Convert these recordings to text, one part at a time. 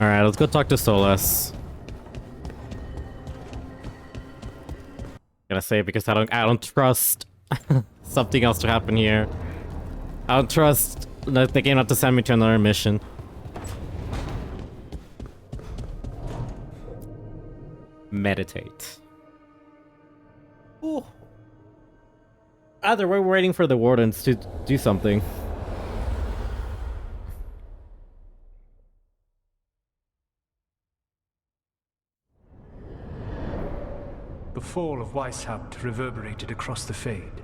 Alright, let's go talk to Solas. Gotta say, because I don't trust something else to happen here. I don't trust the game not to send me to another mission. Meditate. Ooh. Either way, we're waiting for the wardens to do something. The fall of Weishaupt reverberated across the Fade,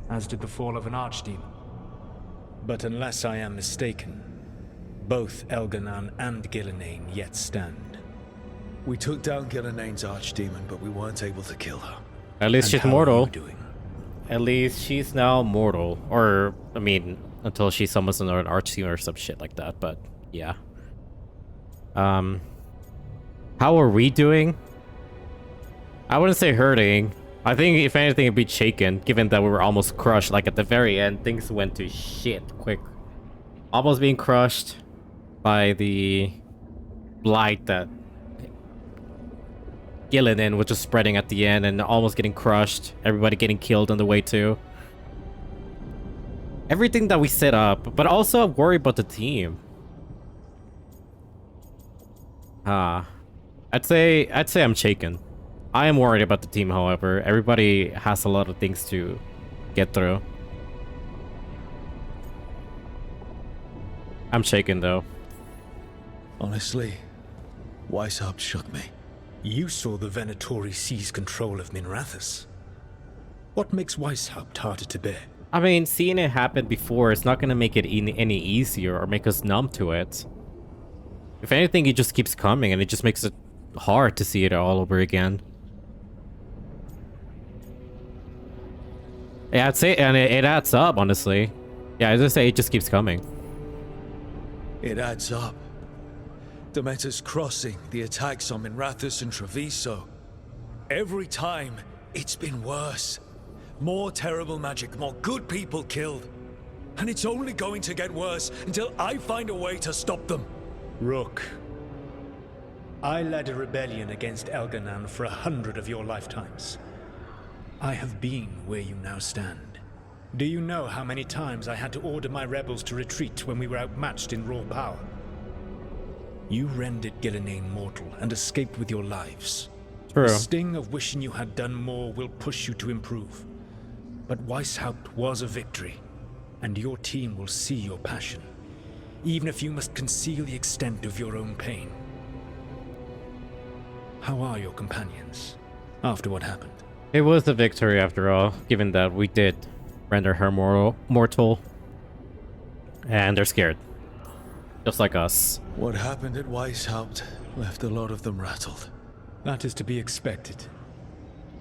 as did the fall of an archdemon. But unless I am mistaken, both Elganan and Gillenane yet stand. We took down Gillenane's archdemon, but we weren't able to kill her. At least she's how are mortal. you doing? At least she's now mortal. Or, I mean, until she summons another archdemon or some shit like that, but yeah. How are we doing? I wouldn't say hurting. I think if anything it'd be shaken, given that we were almost crushed. Like at the very end, things went to shit quick. Almost being crushed by the blight that Gillenane was just spreading at the end, and almost getting crushed. Everybody getting killed on the way too. Everything that we set up, but also I'm worried about the team. I'd say I'm shaken. I am worried about the team, however. Everybody has a lot of things to get through. I'm shaken though. Honestly, Weishaupt shook me. You saw the Venatori seize control of Minrathous. What makes Weishaupt harder to bear? I mean, seeing it happen before is not gonna make it any easier or make us numb to it. If anything, it just keeps coming and it just makes it hard to see it all over again. Yeah, I'd say, and it adds up, honestly. Yeah, I'd just say it just keeps coming. It adds up. Demeter's Crossing, the attacks on Minrathous and Treviso. Every time, it's been worse. More terrible magic, more good people killed. And it's only going to get worse until I find a way to stop them. Rook, I led a rebellion against Elganan for 100 of your lifetimes. I have been where you now stand. Do you know how many times I had to order my rebels to retreat when we were outmatched in raw power? You rendered Gillenane mortal and escaped with your lives. True. The sting of wishing you had done more will push you to improve. But Weishaupt was a victory, and your team will see your passion, even if you must conceal the extent of your own pain. How are your companions after what happened? It was a victory after all, given that we did render her mortal. And they're scared. Just like us. What happened at Weishaupt left a lot of them rattled. That is to be expected.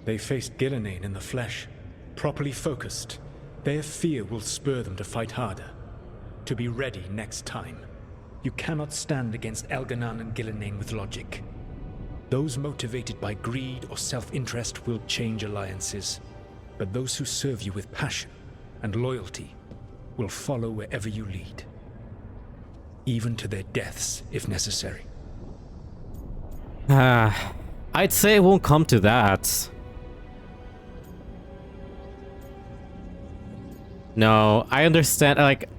They faced Gillenane in the flesh, properly focused. Their fear will spur them to fight harder, to be ready next time. You cannot stand against Elganan and Gillenane with logic. Those motivated by greed or self-interest will change alliances, but those who serve you with passion and loyalty will follow wherever you lead, even to their deaths if necessary. I'd say it won't come to that. No, I understand. Like,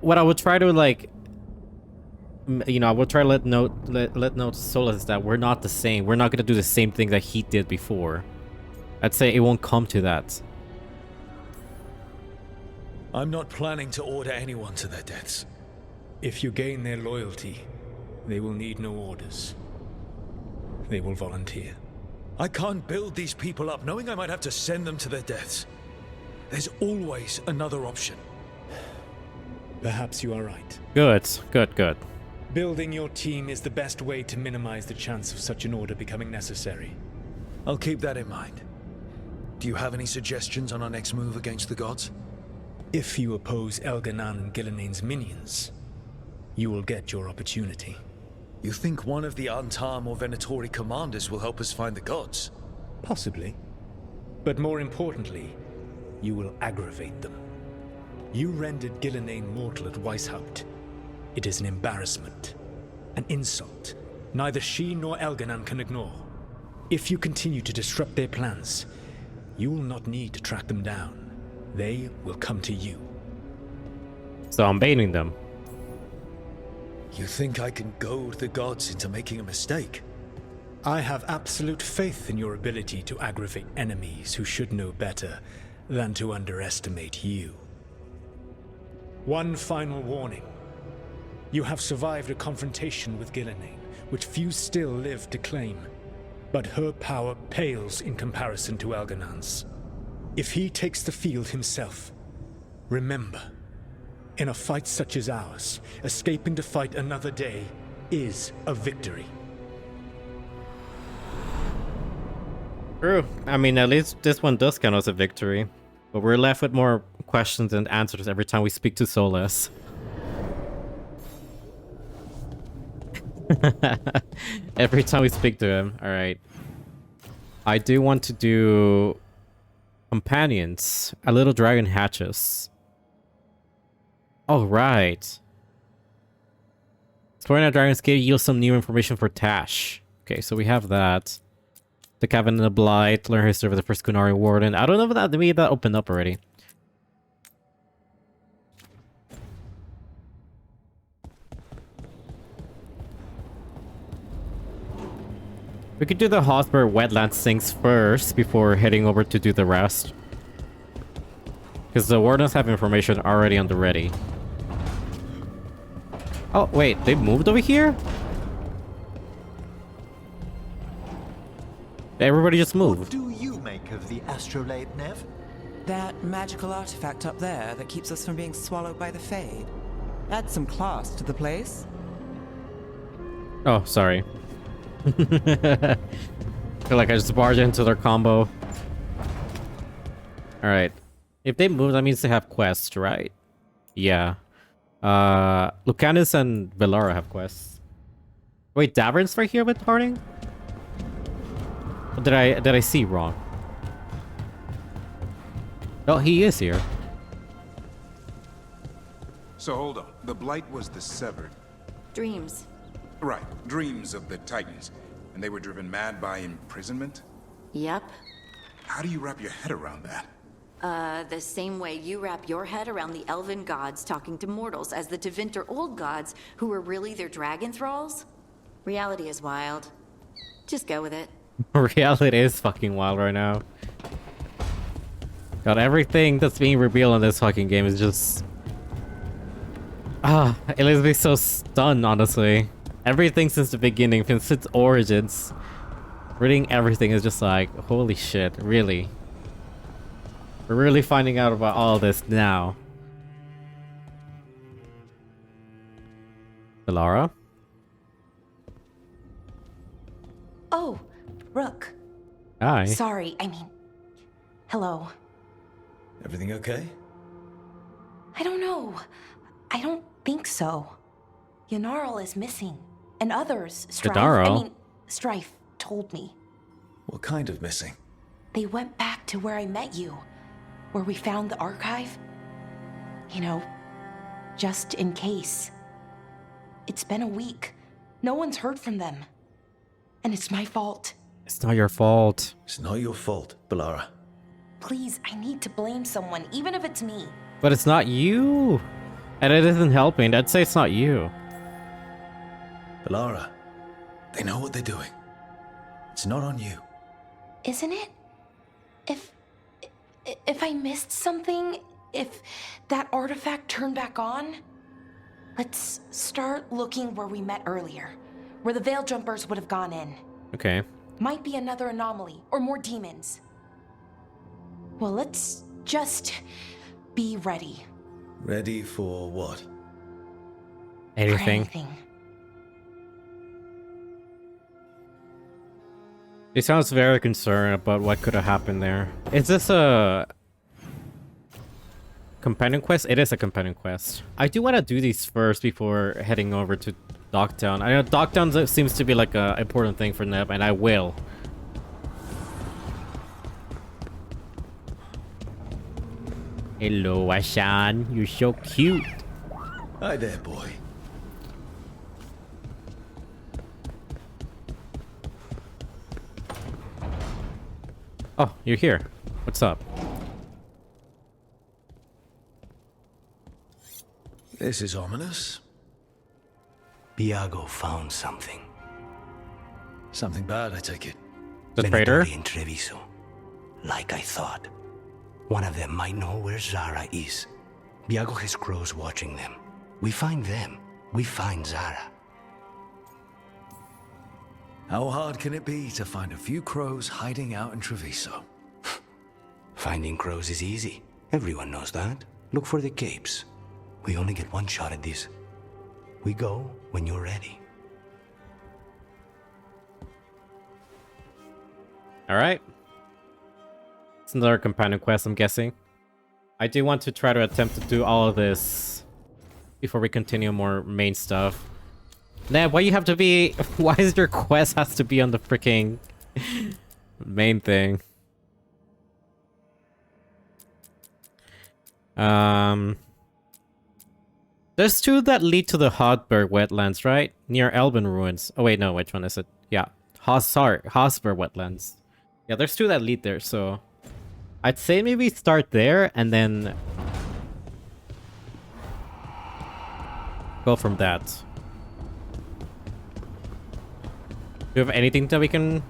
what I would try to like, you know, I would try to let Solas is that we're not the same. We're not gonna do the same thing that he did before. I'd say it won't come to that. I'm not planning to order anyone to their deaths. If you gain their loyalty, they will need no orders. They will volunteer. I can't build these people up knowing I might have to send them to their deaths. There's always another option. Perhaps you are right. Good. Building your team is the best way to minimize the chance of such an order becoming necessary. I'll keep that in mind. Do you have any suggestions on our next move against the gods? If you oppose Elganan and Gillenane's minions, you will get your opportunity. You think one of the Antam or Venatori commanders will help us find the gods? Possibly. But more importantly, you will aggravate them. You rendered Gillenane mortal at Weishaupt. It is an embarrassment, an insult neither she nor Elganan can ignore. If you continue to disrupt their plans, you will not need to track them down. They will come to you. So I'm baiting them. You think I can goad the gods into making a mistake? I have absolute faith in your ability to aggravate enemies who should know better than to underestimate you. One final warning. You have survived a confrontation with Gillenane, which few still live to claim. But her power pales in comparison to Elganan's. If he takes the field himself, remember, in a fight such as ours, escaping to fight another day is a victory. True. I mean, at least this one does count as a victory. But we're left with more questions and answers every time we speak to Solas. Every time we speak to him. Alright. I do want to do companions. A little dragon hatches. Oh, right. Exploring a dragon's cave yields some new information for Tash. Okay, so we have that. The Cabin in the Blight, learn history of the first Kunari Warden. I don't know if that maybe that opened up already. We could do the Hotspur Wetlands things first before heading over to do the rest. Because the Wardens have information already on the ready. Oh, wait, they moved over here? Everybody just moved. What do you make of the astrolabe, Nev? That magical artifact up there that keeps us from being swallowed by the Fade. Adds some class to the place. Oh, sorry. I feel like I just barged into their combo. Alright. If they move, that means they have quests, right? Yeah. Lucanus and Velara have quests. Wait, Davern's right here with Harding? Or did I see wrong? Oh, he is here. So hold on. The Blight was the Severed. Dreams. Right. Dreams of the Titans. And they were driven mad by imprisonment? Yep. How do you wrap your head around that? The same way you wrap your head around the elven gods talking to mortals as the Tevinter old gods who were really their dragon thralls. Reality is wild. Just go with it. Reality is fucking wild right now. God, everything that's being revealed in this fucking game is just... it leaves me so stunned, honestly. Everything since the beginning, since its origins. Reading everything is just like, holy shit, really? We're really finding out about all this now. Velara? Oh, Rook. Hi. Sorry, I mean... Hello. Everything okay? I don't know. I don't think so. Yanarl is missing. And others, Strife told me. What kind of missing? They went back to where I met you. Where we found the archive. You know, just in case. It's been a week. No one's heard from them. And it's my fault. It's not your fault. It's not your fault, Velara. Please, I need to blame someone, even if it's me. But it's not you. And it isn't helping. I'd say it's not you. Velara, they know what they're doing. It's not on you. Isn't it? If I missed something, if that artifact turned back on, let's start looking where we met earlier, where the Veil Jumpers would have gone in. Okay. Might be another anomaly, or more demons. Well, let's just be ready. Ready for what? Anything. For anything. He sounds very concerned about what could have happened there. Is this a companion quest? It is a companion quest. I do want to do these first before heading over to Docktown. I know Docktown seems to be like an important thing for Neb, and I will. Hello, Ashan. You're so cute. Hi there, boy. Oh, you're here. What's up? This is ominous. Biago found something. Something bad, I take it. The traitor? Venatori and Treviso. Like I thought. One of them might know where Zara is. Biago has crows watching them. We find them. We find Zara. How hard can it be to find a few crows hiding out in Treviso? Finding crows is easy. Everyone knows that. Look for the capes. We only get one shot at this. We go when you're ready. Alright. It's another companion quest, I'm guessing. I do want to try to attempt to do all of this before we continue more main stuff. Nah, why you have to be... Why is your quest has to be on the freaking main thing? There's two that lead to the Hodberg wetlands, right? Near Elven ruins. Oh wait, no, which one is it? Yeah. Hosberg wetlands. Yeah, there's two that lead there, so... I'd say maybe start there, and then... go from that. Do you have anything that we can...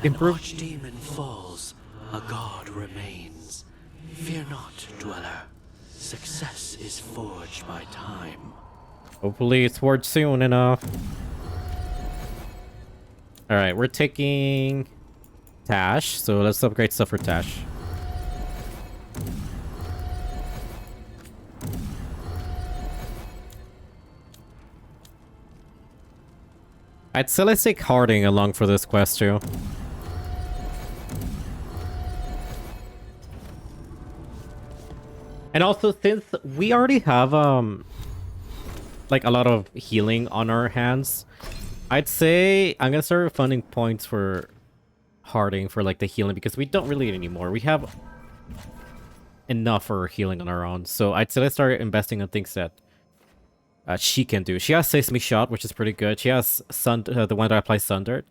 improve? An archdemon falls, a god remains. Fear not, dweller. Success is forged by time. Hopefully it's forged soon enough. Alright, we're taking Tash, so let's upgrade stuff for Tash. I'd say let's take Harding along for this quest too. And also, since we already have like a lot of healing on our hands, I'd say I'm gonna start funding points for Harding for like the healing, because we don't really need any more. We have enough for healing on our own. So I'd say let's start investing on things that she can do. She has Seismic Shot, which is pretty good. She has the one that applies Sundered.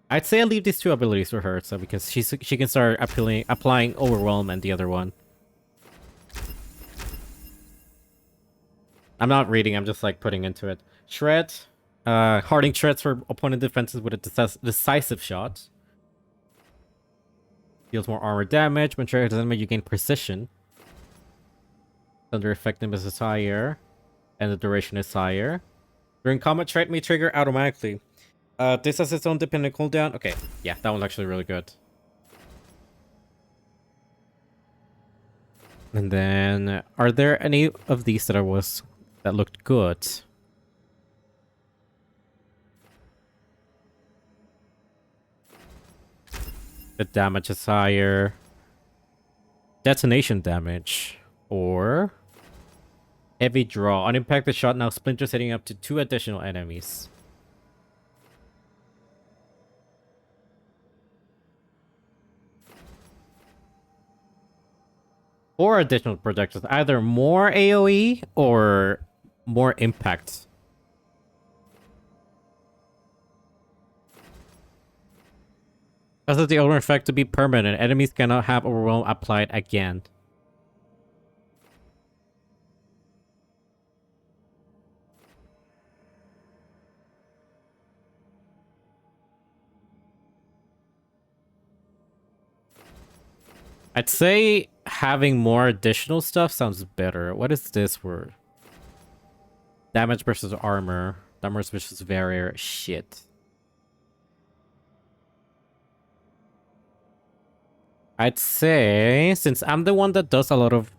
I'd say I leave these two abilities for her, so because she can start applying Overwhelm and the other one. I'm not reading, I'm just like putting into it. Shred. Harding shreds for opponent defenses with a decisive shot. Deals more armor damage. When shred doesn't make you gain precision. Thunder effectiveness is higher. And the duration is higher. During combat, shred may trigger automatically. This has its own dependent cooldown. Okay, yeah, that one's actually really good. And then, are there any of these that looked good? The damage is higher. Detonation damage. Or... heavy draw. On impact, the shot now splinters, hitting up to 2 additional enemies. Or additional projectiles. Either more AoE or more impact. Causes the overwhelm effect to be permanent. Enemies cannot have overwhelm applied again. I'd say having more additional stuff sounds better. What is this word? Damage versus armor. Damage versus barrier. Shit. I'd say, since I'm the one that does a lot of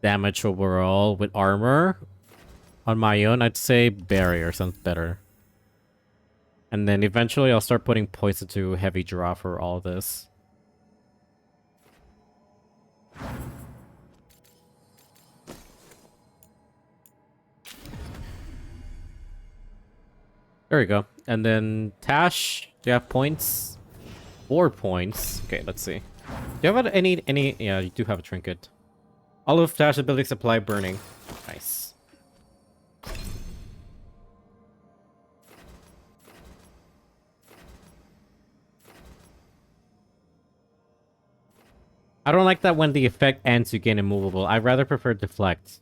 damage overall with armor on my own, I'd say barrier sounds better. And then eventually I'll start putting points into heavy draw for all this. There we go. And then Tash, do you have points? 4 points. Okay, let's see. Do you have any... Yeah, you do have a trinket. All of Tash's abilities apply burning. Nice. I don't like that when the effect ends you gain immovable. I'd rather prefer deflect.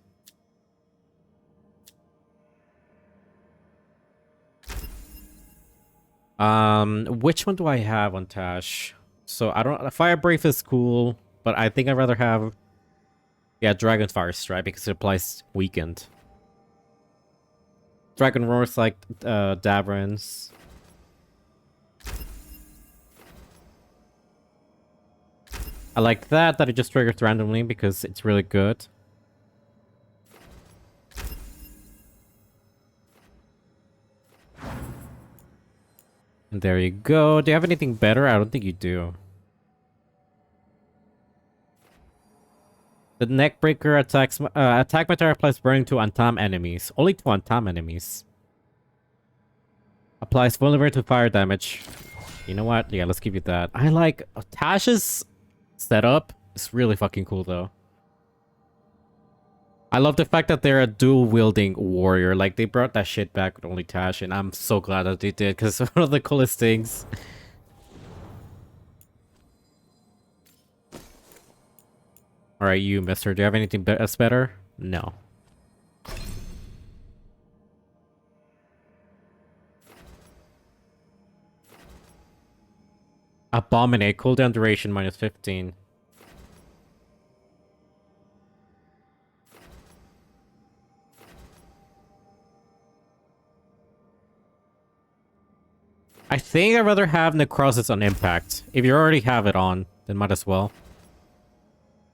Which one do I have on Tash? So I don't... Fire Brave is cool, but I think I'd rather have... Yeah, Dragon's Fire Strike because it applies weakened. Dragon Roar's like Davrin's. I like that it just triggers randomly because it's really good. And there you go. Do you have anything better? I don't think you do. The Neckbreaker attacks attack material applies burning to untamed enemies. Only to untamed enemies. Applies vulnerability to fire damage. You know what? Yeah, let's give you that. I like Tash's setup. It's really fucking cool though. I love the fact that they're a dual-wielding warrior. Like, they brought that shit back with only Tash, and I'm so glad that they did, because it's one of the coolest things. Alright, you, mister. Do you have anything that's better? No. Abominate. Cooldown duration minus 15. I think I'd rather have Necrosis on impact. If you already have it on, then might as well.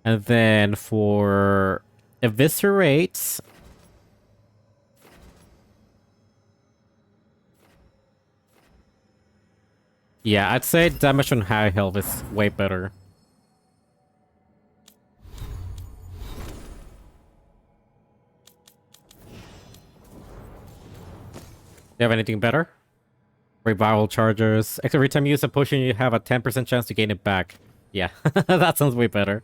And then for Eviscerate... Yeah, I'd say damage on high health is way better. Do you have anything better? Revival chargers. Every time you use a potion, you have a 10% chance to gain it back. Yeah, that sounds way better.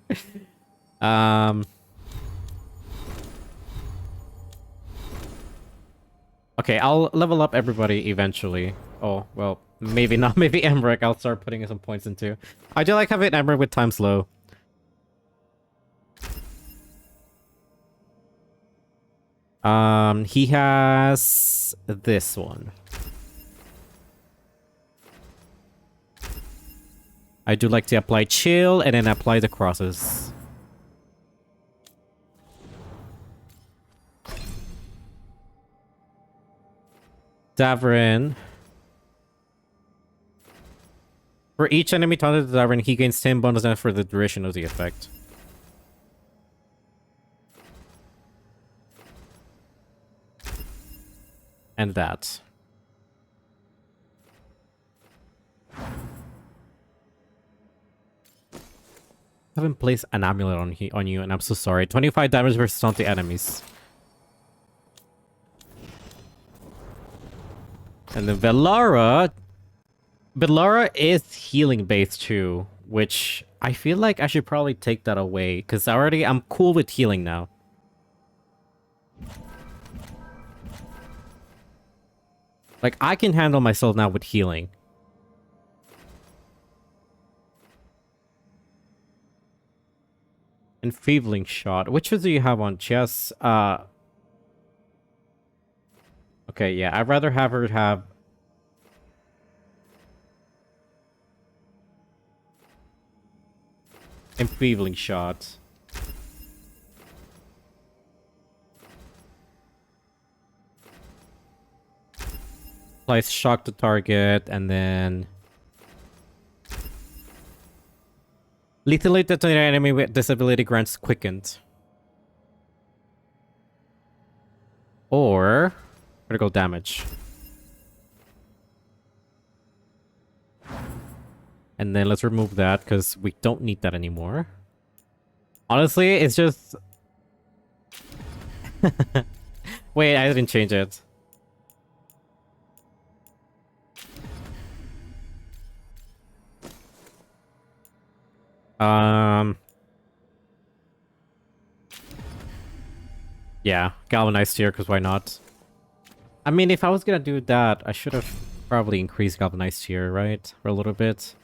Okay, I'll level up everybody eventually. Oh, well, maybe not. Maybe Emmerich I'll start putting some points into. I do like having Emmerich with times low. He has this one. I do like to apply chill and then apply the crosses. Davrin. For each enemy taunted to Davrin, he gains 10 bonus damage for the duration of the effect. And that. I haven't placed an amulet on you, and I'm so sorry. 25 damage versus taunted enemies. And then Velara is healing based too, which I feel like I should probably take that away, because I'm cool with healing now. Like, I can handle myself now with healing. Enfeebling shot. Which one do you have on? Chess? Okay, yeah, I'd rather have her have... Enfeebling shot. Applies shock to target, and then... Lethally detonated enemy with this ability grants quickened. Or... critical damage. And then let's remove that, because we don't need that anymore. Honestly, it's just... Wait, I didn't change it. Yeah, galvanized here, because why not? I mean, if I was gonna do that, I should have probably increased galvanized here, right? For a little bit.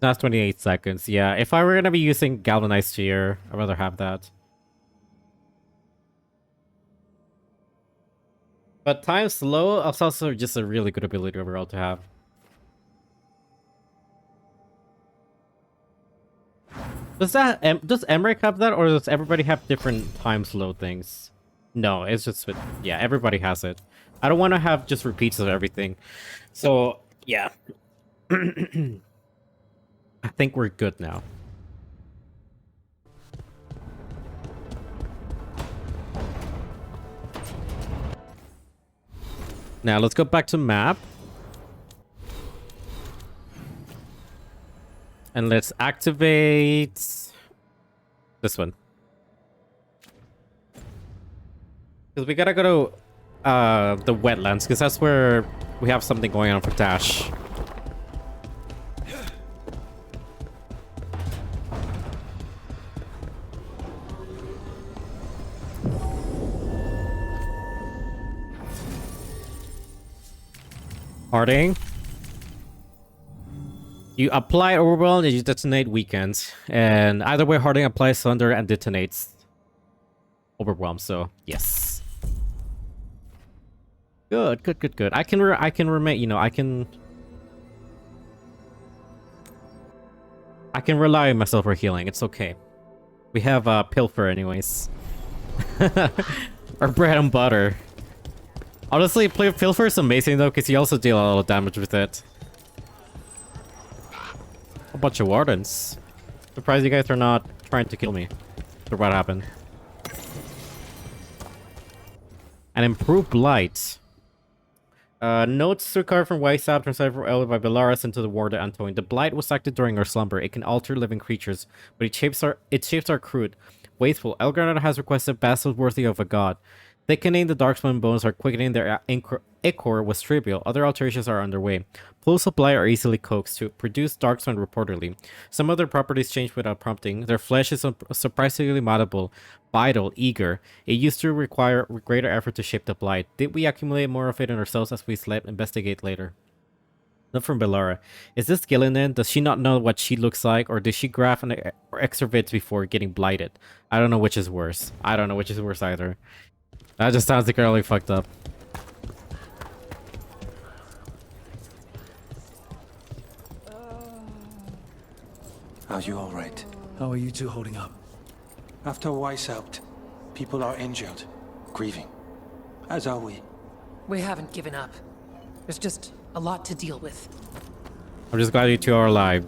That's 28 seconds. Yeah, if I were gonna be using galvanized sphere, I'd rather have that. But time slow is also just a really good ability overall to have. Does Emmerich have that, or does everybody have different time slow things? No, it's just yeah, everybody has it. I don't want to have just repeats of everything. So yeah, I think we're good now. Now let's go back to map. And let's activate this one. Because we gotta go to the wetlands, because that's where we have something going on for Dash. Harding. You apply overwhelm and you detonate weekends. And either way, Harding applies thunder and detonates overwhelm. So yes, good. I can remain. You know, I can rely on myself for healing. It's okay. We have Pilfer anyways. Our bread and butter. Honestly, Pilfer is amazing though, because you also deal a lot of damage with it. A bunch of wardens. Surprised you guys are not trying to kill me. So what happened? An improved light. Notes recovered from Weissab transferred from Elder by Belarus into the ward of Antoine. The blight was active during our slumber. It can alter living creatures, but it shapes our crude. Wasteful. Elgarnet has requested battles worthy of a god. Thickening the Darkspawn bones or quickening their ichor was trivial. Other alterations are underway. Pools of blight are easily coaxed to produce Darkspawn reportedly. Some other properties change without prompting. Their flesh is surprisingly malleable, vital, eager. It used to require greater effort to shape the blight. Did we accumulate more of it in ourselves as we slept? Investigate later. Not from Belara. Is this Gillinan? Does she not know what she looks like? Or did she graph or extravate before getting blighted? I don't know which is worse. I don't know which is worse either. That just sounds like really fucked up. Are you all right? How are you two holding up? After Weishaupt, people are injured, grieving. As are we. We haven't given up. There's just a lot to deal with. I'm just glad you two are alive.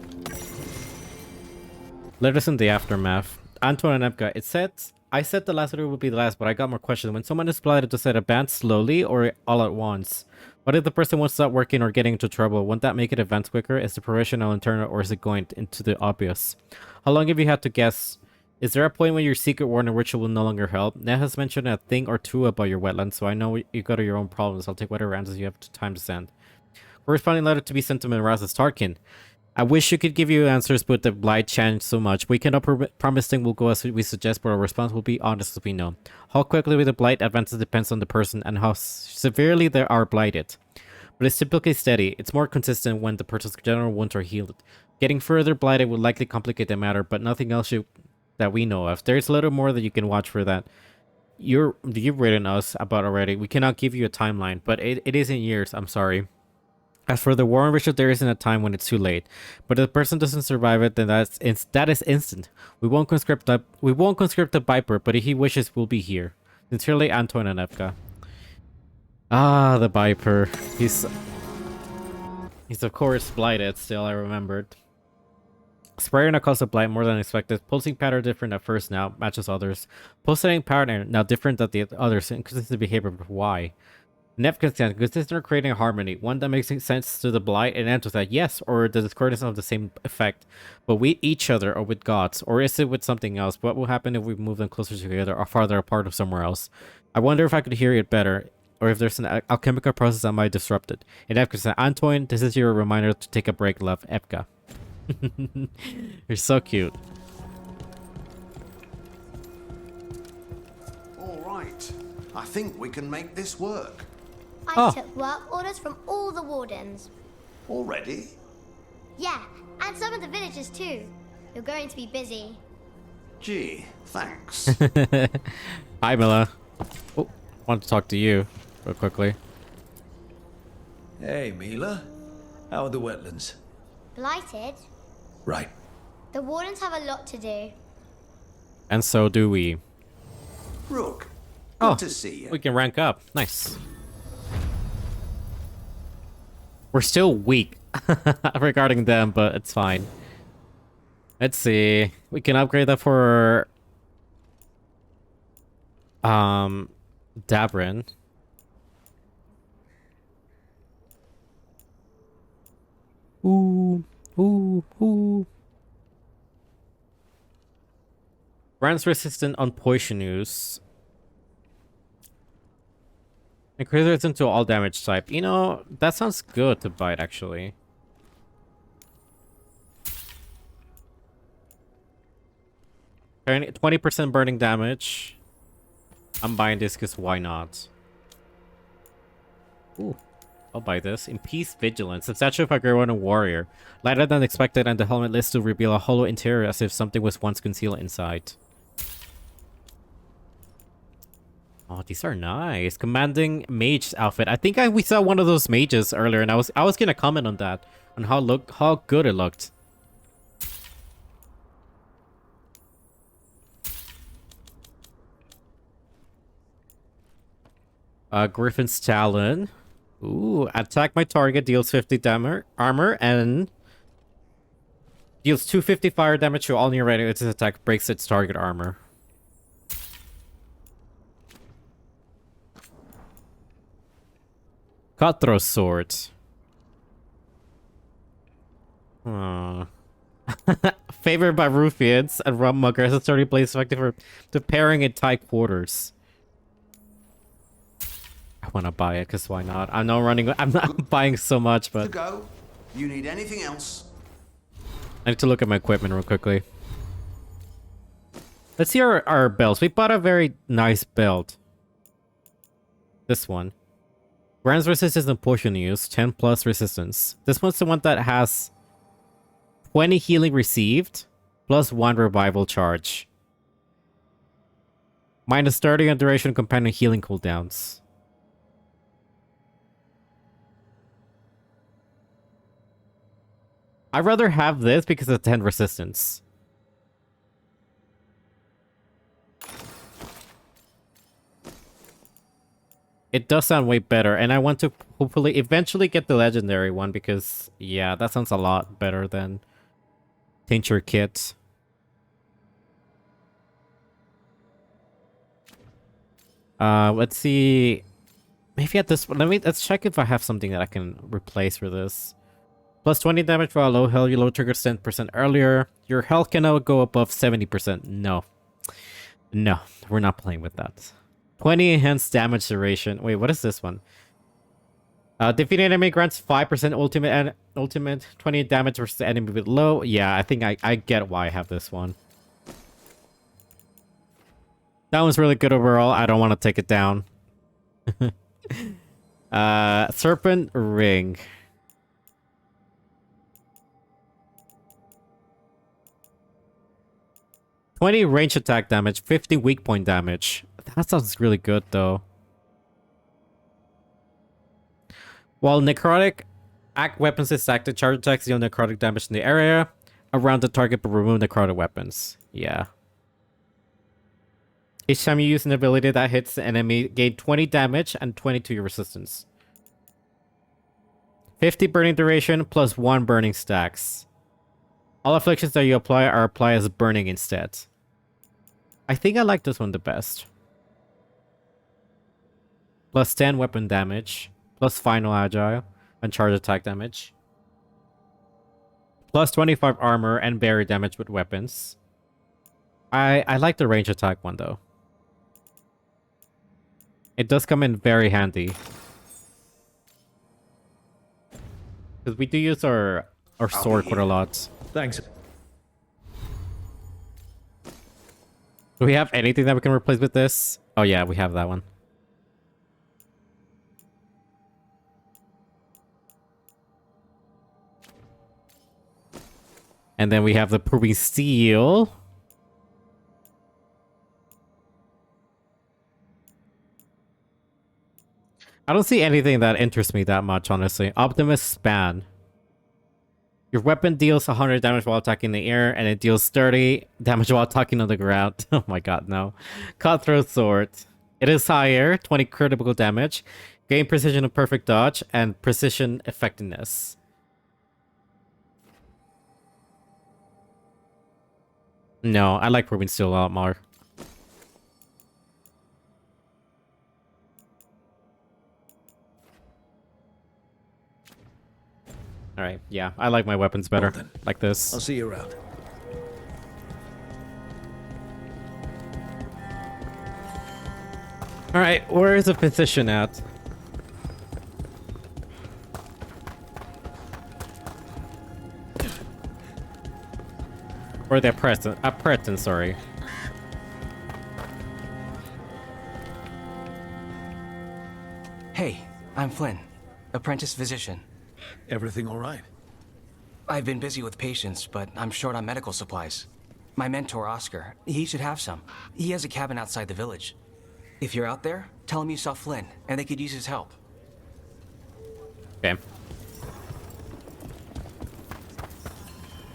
Let us in the aftermath. Antoine and Epka, it said... I said the last video would be the last, but I got more questions. When someone is blighted, does it advance slowly or all at once? What if the person won't stop working or getting into trouble? Won't that make it advance quicker? Is the professional internal or is it going into the obvious? How long have you had to guess? Is there a point when your secret warning ritual will no longer help? Ned has mentioned a thing or two about your wetlands, so I know you got your own problems. I'll take whatever answers you have time to send. Corresponding letter to be sent to Minraz's Tarkin. I wish you could give you answers, but the blight changed so much. We cannot promise things will go as we suggest, but our response will be honest as we know. How quickly the blight advances depends on the person and how severely they are blighted. But it's typically steady. It's more consistent when the person's general wounds are healed. Getting further blighted would likely complicate the matter, but nothing else that we know of. There's a little more that you can watch for that. You've written us about already. We cannot give you a timeline, but it is in years. I'm sorry. As for the Warren Ritual, there isn't a time when it's too late. But if the person doesn't survive it, then that is instant. We won't conscript the Viper, but if he wishes, we'll be here. Sincerely, Antoine and Evka. Ah, the Viper. He's of course blighted. Still, I remembered. Spraying a cause of blight more than expected. Pulsing pattern different at first now matches others. Pulsating pattern now different than the others. Inconsistent behavior, but why? Consistent or creating a harmony, one that makes sense to the blight and ends with that, yes, or the discordance of the same effect, but with each other or with gods, or is it with something else? What will happen if we move them closer together or farther apart of somewhere else? I wonder if I could hear it better, or if there's an alchemical process that might disrupt it. In Epka, Antoine, this is your reminder to take a break, love. Epka. You're so cute. All right, I think we can make this work. I took work orders from all the wardens. Already? Yeah, and some of the villagers too. You're going to be busy. Gee, thanks. Hi, Mila. Oh, want to talk to you real quickly. Hey, Mila. How are the wetlands? Blighted? Right. The wardens have a lot to do. And so do we. Rook, Oh, good to see you. we can rank up. Nice. We're still weak regarding them, but it's fine. Let's see. We can upgrade that for Dabrin. Ooh, ooh, ooh. Grants resistant on poison use. Increase resistance to all damage type. You know, that sounds good to bite actually. Turn 20% burning damage. I'm buying this because why not? Ooh. I'll buy this. Impede Vigilance. The statue of a girl and a warrior. Lighter than expected, and the helmet lists to reveal a hollow interior as if something was once concealed inside. Oh, these are nice. Commanding mage outfit. I think we saw one of those mages earlier, and I was gonna comment on that, on how good it looked. Griffin's Talon. Ooh, attack my target, deals 50 armor, and deals 250 fire damage to all near range. Its attack breaks its target armor. Cutthroat Sword. Favored by Ruffians and Rum Muggers, it's already placed effective for the pairing in tight quarters. I want to buy it because why not? I'm not buying so much, but To go. You need anything else? I need to look at my equipment real quickly. Let's see our belts. We bought a very nice belt. This one. Grants resistance and potion use, 10 plus resistance. This one's the one that has 20 healing received, plus 1 revival charge. Minus 30 on duration companion healing cooldowns. I'd rather have this because of 10 resistance. It does sound way better, and I want to hopefully eventually get the legendary one because, yeah, that sounds a lot better than Tincture Kit. Let's see. Maybe at this one, let's check if I have something that I can replace for this. Plus 20 damage for a low health. Your low trigger 10% earlier. Your health can now go above 70%. No. No, we're not playing with that. 20 enhanced damage duration. Wait, what is this one? Defeating enemy grants 5% ultimate 20 damage versus enemy with low. Yeah, I think I get why I have this one. That one's really good overall. I don't want to take it down. Serpent Ring. $20 range attack damage, 50 weak point damage. That sounds really good, though. While necrotic weapons is active, charge attacks deal necrotic damage in the area around the target, but remove necrotic weapons. Yeah. Each time you use an ability that hits the enemy, gain 20 damage and 20 to your resistance. 50 burning duration plus 1 burning stacks. All afflictions that you apply are applied as burning instead. I think I like this one the best. Plus 10 weapon damage. Plus final agile and charge attack damage. Plus 25 armor and barrier damage with weapons. I like the range attack one though. It does come in very handy. Because we do use our sword quite a lot. Thanks. Do we have anything that we can replace with this? Oh yeah, we have that one. And then we have the proving steel. I don't see anything that interests me that much, honestly. Optimus Span. Your weapon deals 100 damage while attacking in the air, and it deals 30 damage while attacking on the ground. Oh my god, no. Cutthroat Sword. It is higher, 20 critical damage, gain precision of perfect dodge, and precision effectiveness. No, I like Proving Steel a lot more. Alright, yeah, I like my weapons better. Well like this. I'll see you around. Alright, where is the position at? Or they're present. Present, sorry. Hey, I'm Flynn, apprentice physician. Everything all right? I've been busy with patients, but I'm short on medical supplies. My mentor, Oscar, he should have some. He has a cabin outside the village. If you're out there, tell him you saw Flynn, and they could use his help. Okay.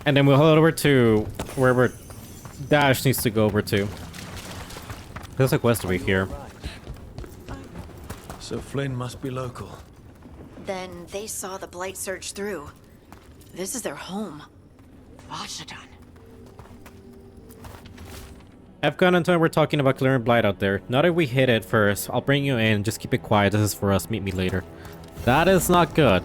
And then we'll head over to wherever Dash needs to go over to. Feels like west over here. So Flynn must be local. Then they saw the blight surge through. This is their home. Vashadon. Efgon and Tony were talking about clearing blight out there. Now that we hit it first, I'll bring you in. Just keep it quiet. This is for us. Meet me later. That is not good.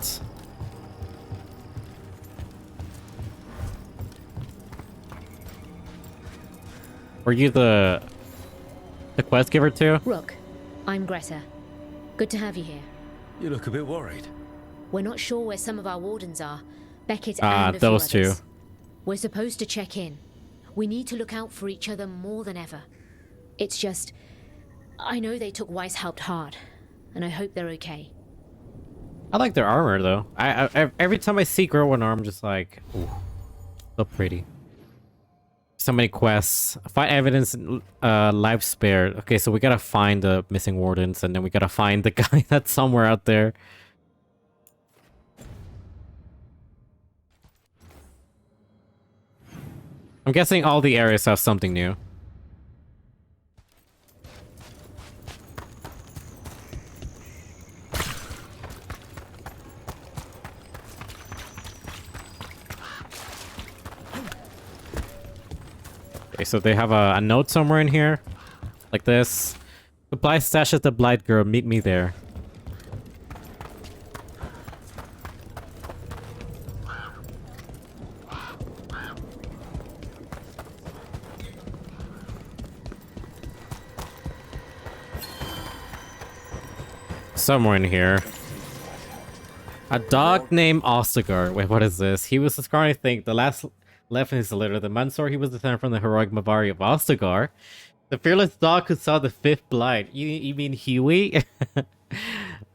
Were you the quest giver too? Rook, I'm Greta. Good to have you here. You look a bit worried. We're not sure where some of our wardens are. Beckett and a few those others. two. We're supposed to check in. We need to look out for each other more than ever. It's just... I know they took Weishaupt hard, and I hope they're okay. I like their armor though. I every time I see girl with armor, I'm just like, ooh, so pretty. So many quests. Find evidence, life spared. Okay, so we gotta find the missing wardens, and then we gotta find the guy that's somewhere out there. I'm guessing all the areas have something new. Okay, so they have a note somewhere in here. Like this. Supply stash at the Blight Girl. Meet me there. Somewhere in here. A dog named Ostagar. Wait, what is this? He was the scarring thing. The last left in his litter. The Mansour he was descended from the heroic Mavari of Ostagar. The fearless dog who saw the fifth blight. You mean Huey?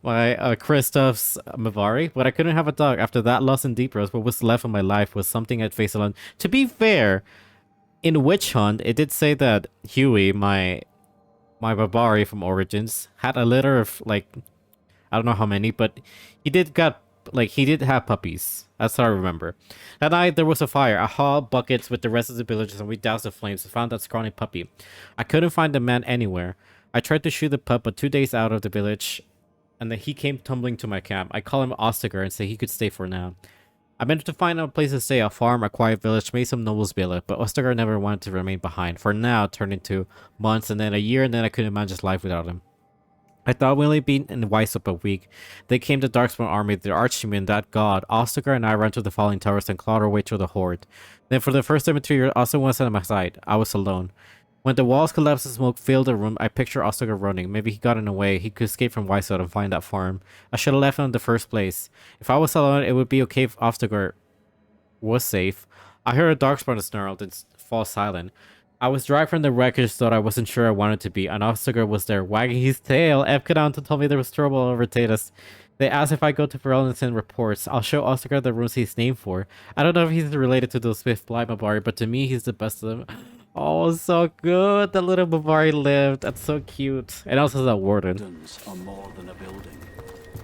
My Kristoff's Mavari? But I couldn't have a dog. After that loss in Deep Rose, what was left of my life was something I'd face alone. To be fair, in Witch Hunt, it did say that Huey, my Mavari from Origins, had a litter of, like, I don't know how many, but he did have puppies. That's how I remember. That night, there was a fire. I hauled buckets with the rest of the villagers and we doused the flames and found that scrawny puppy. I couldn't find the man anywhere. I tried to shoot the pup, but 2 days out of the village, and then he came tumbling to my camp. I called him Ostagar and said he could stay for now. I managed to find a place to stay, a farm, a quiet village, made some nobles billet, but Ostagar never wanted to remain behind. For now, it turned into months and then a year, and then I couldn't imagine life without him. I thought we only been in Weishaupt a week. They came the Darkspawn army, the archdemon, that god. Ostagar and I ran to the falling towers and clawed our way through the horde. Then for the first time in 2 years, Ostagar wasn't at my side. I was alone. When the walls collapsed and smoke filled the room, I pictured Ostagar running. Maybe he got in the way. He could escape from Weishaupt and find that farm. I should have left him in the first place. If I was alone, it would be okay if Ostagar was safe. I heard a Darkspawn snarl, then fall silent. I was dragged from the wreckage, thought I wasn't sure I wanted to be. An Ostagar was there, wagging his tail. Epcadon told me there was trouble over Tatus. They asked if I go to Varel and send reports. I'll show Oscar the rooms he's named for. I don't know if he's related to those fifth blind Mabari, but to me, he's the best of them. Oh, so good. The little Mabari lived. That's so cute. And also the warden. Are more than a building.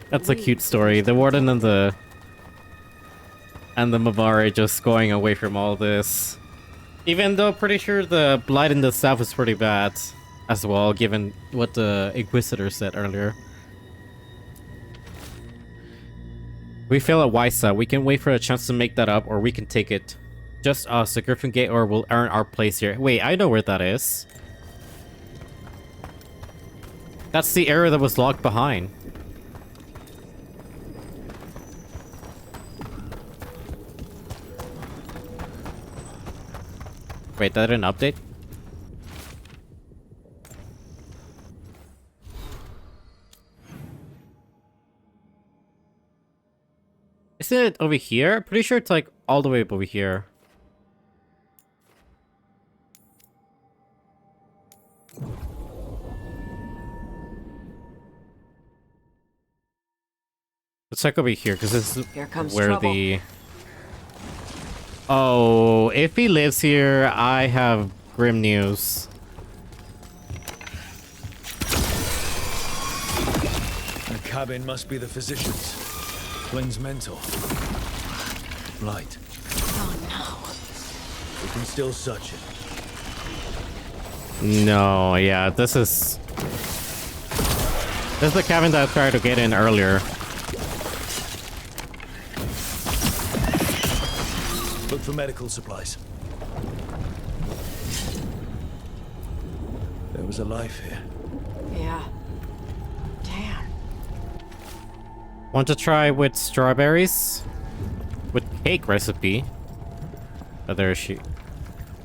That's a cute story. The warden and the Mabari just going away from all this. Even though pretty sure the blight in the south is pretty bad as well, given what the Inquisitor said earlier. We fail at Wysa. We can wait for a chance to make that up, or we can take it. Just us, the Griffin Gate, or we'll earn our place here. Wait, I know where that is. That's the area that was locked behind. Wait, that didn't update? Isn't it over here? Pretty sure it's like all the way up over here. Let's check over here, because this is where trouble. the... Oh, if he lives here, I have grim news. The cabin must be the physician's. Flynn's mentor. Right. Oh no. We can still search it. No, yeah, this is the cabin that I tried to get in earlier. Look for medical supplies. There was a life here. Yeah. Damn. Want to try with strawberries? With cake recipe. Oh, there she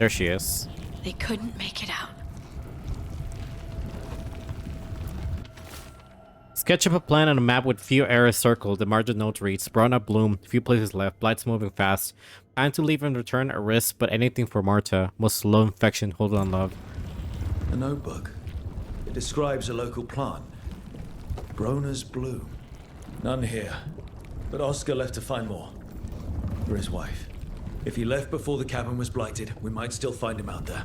is. They couldn't make it out. Sketch up a plan on a map with few areas circled. The margin note reads: Brown up bloom, few places left, blight's moving fast. Time to leave and return at risk, but anything for Marta. Most slow infection, hold on love. A notebook. It describes a local plant. Broner's bloom. None here. But Oscar left to find more. For his wife. If he left before the cabin was blighted, we might still find him out there.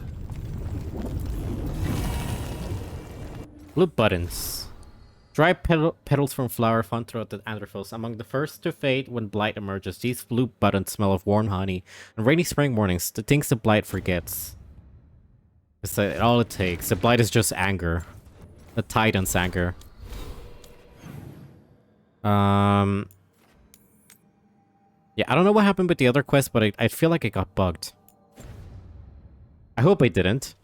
Blue buttons. Dry petals from flower found throughout the Anthrofils. Among the first to fade when blight emerges, these blue buttons smell of warm honey. On rainy spring mornings, the things the blight forgets. It's all it takes. The blight is just anger. The Titan's anger. Yeah, I don't know what happened with the other quest, but I feel like it got bugged. I hope I didn't.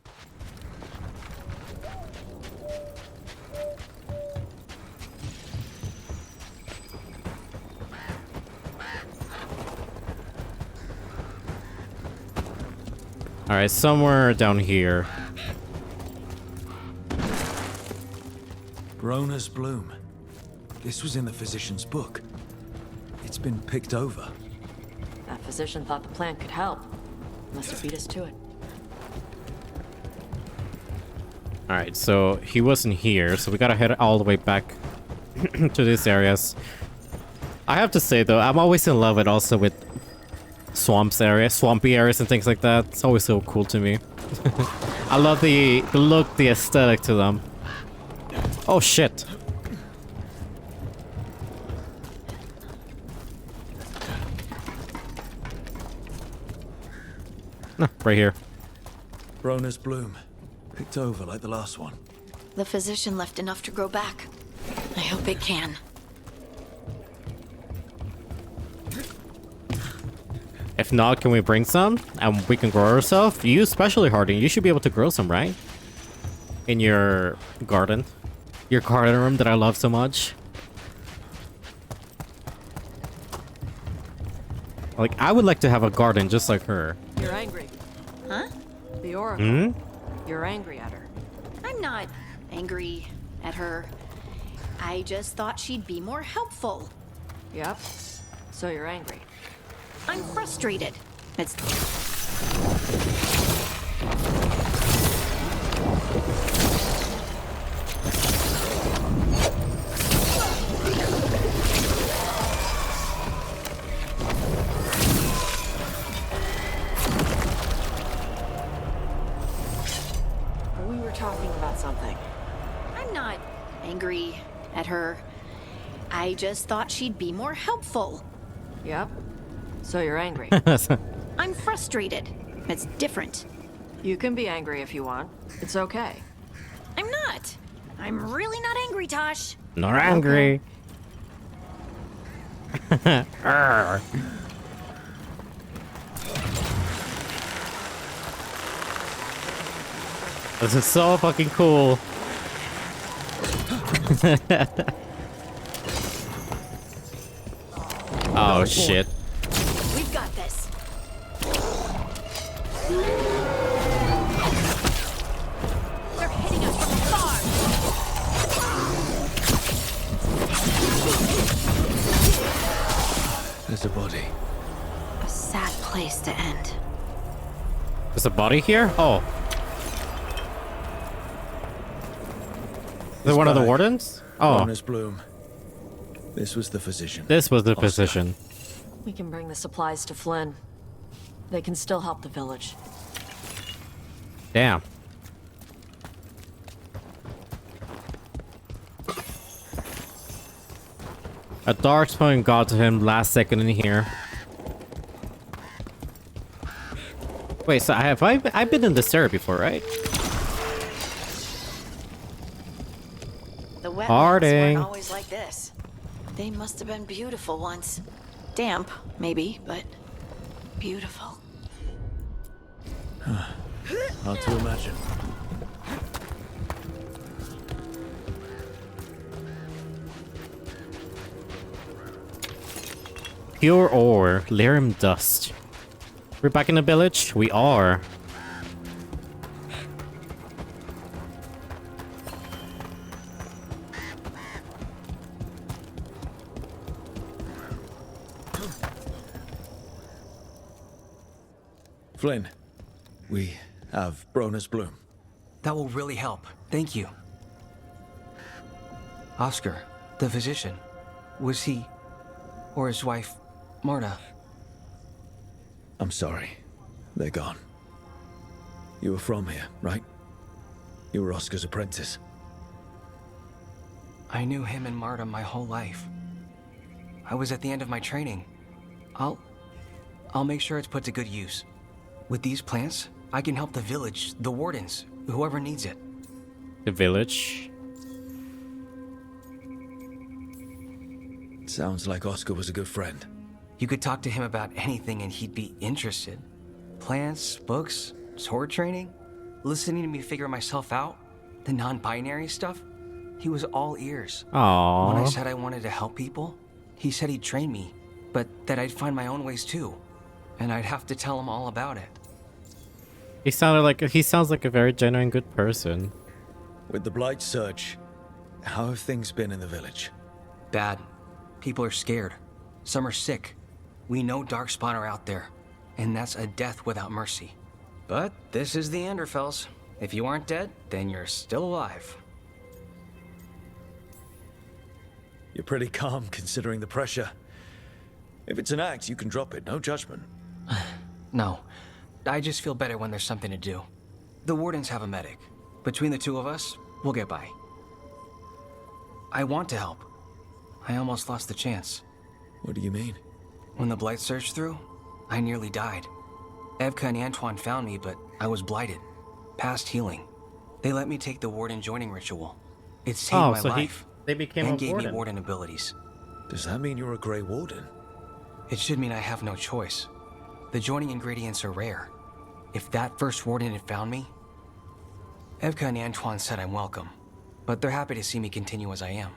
Alright, somewhere down here. Broner's bloom. This was in the physician's book. It's been picked over. That physician thought the plant could help. Must have beat us to it. Alright, so he wasn't here, so we gotta head all the way back to these areas. I have to say though, I'm always in love with swampy areas and things like that. It's always so cool to me. I love the look, the aesthetic to them. Oh shit. Right here. Broner's bloom. Picked over like the last one. The physician left enough to grow back. I hope it can. If not, can we bring some? And we can grow ourselves? You especially, Harding. You should be able to grow some, right? In your garden. Your garden room that I love so much. Like, I would like to have a garden just like her. You're angry. Huh? The Oracle. You're angry at her. I'm not angry at her. I just thought she'd be more helpful. Yep. So you're angry. I'm frustrated. It's... at her. I just thought she'd be more helpful. Yep. So you're angry. I'm frustrated. It's different. You can be angry if you want. It's okay. I'm not. I'm really not angry, Tosh. Not angry. Arr. This is so fucking cool. Oh shit. We've got this. They're hitting us from afar. There's a body. A sad place to end. There's a body here? Oh. Is it one of the wardens? Oh. Honest Bloom. This was the physician. This was the Oscar. physician. We can bring the supplies to Flynn. They can still help the village. Damn. A darkspawn got to him last second in here. Wait, so I've been in this area before, right? The wetlands Harding. weren't always like this. They must have been beautiful once. Damp, maybe, but beautiful. Hard to imagine. Pure ore, lyrium dust. We're back in the village? We are. Flynn, we have Bronus Bloom. That will really help. Thank you. Oscar, the physician, was he, or his wife, Marta? I'm sorry. They're gone. You were from here, right? You were Oscar's apprentice. I knew him and Marta my whole life. I was at the end of my training. I'll make sure it's put to good use. With these plants, I can help the village, the wardens, whoever needs it. The village? Sounds like Oscar was a good friend. You could talk to him about anything and he'd be interested. Plants, books, sword training, listening to me figure myself out, the non-binary stuff. He was all ears. Aww. When I said I wanted to help people, he said he'd train me, but that I'd find my own ways too. And I'd have to tell him all about it. He sounds like a very genuine good person. With the Blight Surge, how have things been in the village? Bad. People are scared. Some are sick. We know Darkspawn are out there, and that's a death without mercy. But this is the Anderfells. If you aren't dead, then you're still alive. You're pretty calm considering the pressure. If it's an act, you can drop it, no judgment. No. I just feel better when there's something to do. The wardens have a medic. Between the two of us, we'll get by. I want to help. I almost lost the chance. What do you mean? When the Blight surged through, I nearly died. Evka and Antoine found me, but I was blighted. Past healing. They let me take the warden joining ritual. It saved my life. They became and a gave warden. me warden abilities. Does that mean you're a Grey Warden? It should mean I have no choice. The joining ingredients are rare. If that first warden had found me... Evka and Antoine said I'm welcome, but they're happy to see me continue as I am.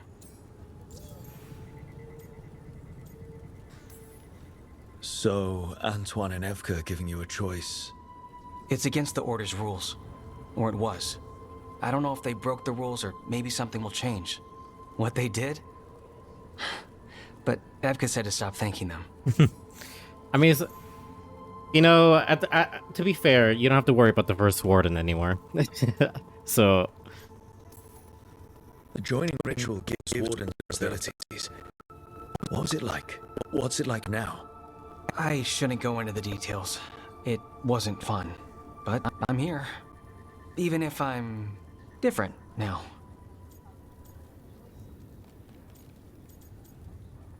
So, Antoine and Evka are giving you a choice. It's against the Order's rules. Or it was. I don't know if they broke the rules or maybe something will change. What they did? But Evka said to stop thanking them. I mean, you know, to be fair, you don't have to worry about the first warden anymore. So... The joining ritual gives wardens abilities. What was it like? What's it like now? I shouldn't go into the details. It wasn't fun. But I'm here. Even if I'm different now.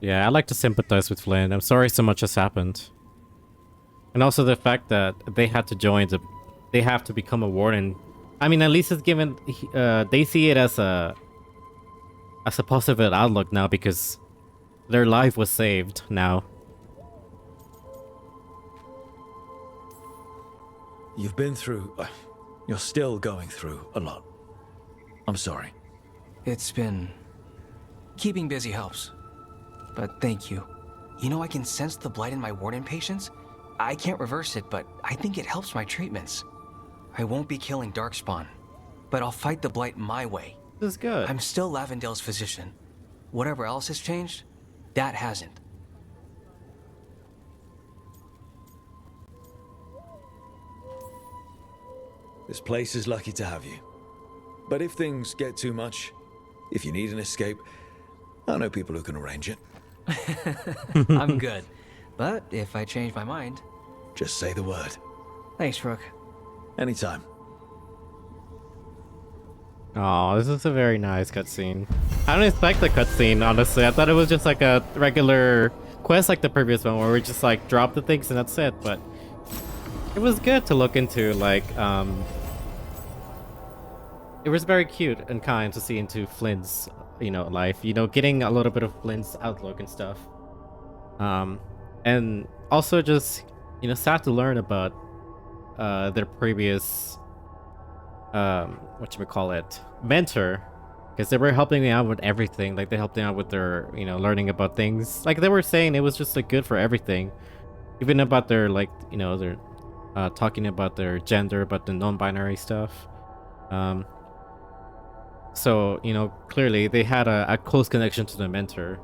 Yeah, I like to sympathize with Flynn. I'm sorry so much has happened. And also the fact that they had to join they have to become a warden. I mean, at least it's given, they see it as a positive outlook now because their life was saved now. You've been through... you're still going through a lot. I'm sorry. It's been... keeping busy helps. But thank you. You know, I can sense the blight in my warden patients. I can't reverse it, but I think it helps my treatments. I won't be killing Darkspawn, but I'll fight the blight my way. This is good. I'm still Lavendale's physician. Whatever else has changed, that hasn't. This place is lucky to have you. But if things get too much, if you need an escape, I know people who can arrange it. I'm good. But if I change my mind... Just say the word. Thanks, Rook. Anytime. Oh, this is a very nice cutscene. I don't expect the cutscene, honestly. I thought it was just like a regular quest like the previous one where we just like drop the things and that's it, but it was good to look into. Like, it was very cute and kind to see into Flynn's, you know, life. You know, getting a little bit of Flynn's outlook and stuff. And also just, you know, sad to learn about their previous whatchamacallit, mentor, because they were helping me out with everything. Like, they helped me out with their, you know, learning about things. Like, they were saying it was just like good for everything, even about their, like, you know, their talking about their gender, about the non-binary stuff. So, you know, clearly they had a close connection to the mentor.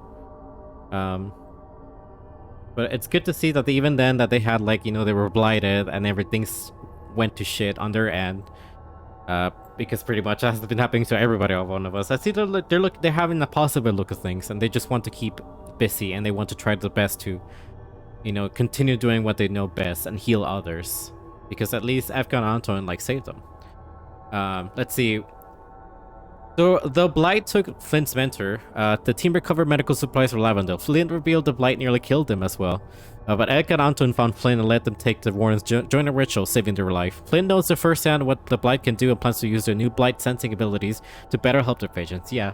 But it's good to see that even then that they had, like, you know, they were blighted and everything's went to shit on their end. Because pretty much that has been happening to everybody, all one of us. I see they're having a positive look at things, and they just want to keep busy, and they want to try their best to, you know, continue doing what they know best and heal others. Because at least Afghan Anton, like, saved them. Let's see. So the Blight took Flynn's mentor. The team recovered medical supplies for Lavendale. Flynn revealed the Blight nearly killed him as well. But Edgar and Anton found Flynn and let them take the Warden's join a ritual, saving their life. Flynn knows firsthand what the Blight can do and plans to use their new Blight sensing abilities to better help their patients. Yeah,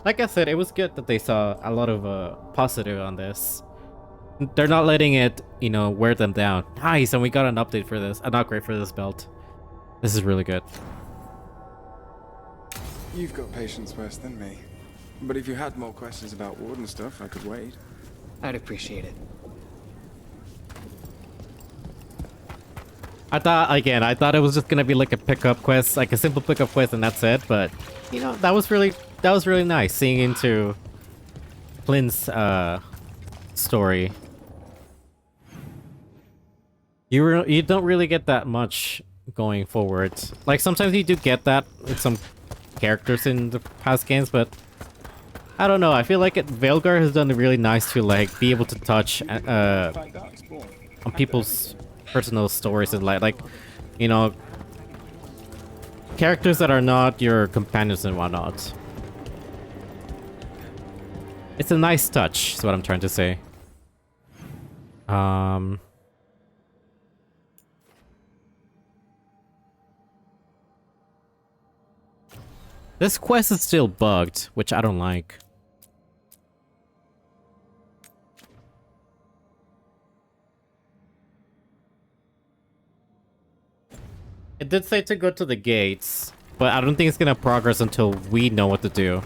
like I said, it was good that they saw a lot of positive on this. They're not letting it, you know, wear them down. Nice, and we got an update for this, an upgrade for this belt. This is really good. You've got patience worse than me. But if you had more questions about Warden stuff, I could wait. I'd appreciate it. I thought it was just gonna be like a pickup quest, like a simple pickup quest, and that's it. But you know, that was really nice seeing into Flynn's story. You don't really get that much going forward. Like, sometimes you do get that with some characters in the past games, but I don't know. I feel like Veilguard has done it really nice to, like, be able to touch on people's personal stories and like, you know, characters that are not your companions and whatnot. It's a nice touch, is what I'm trying to say. This quest is still bugged, which I don't like. It did say to go to the gates, but I don't think it's gonna progress until we know what to do.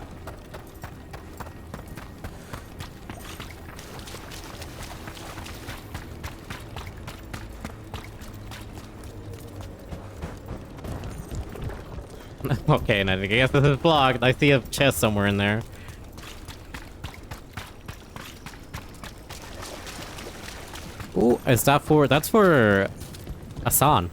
Okay, and I guess this is blocked. I see a chest somewhere in there. Ooh, is that for... That's for... Hassan.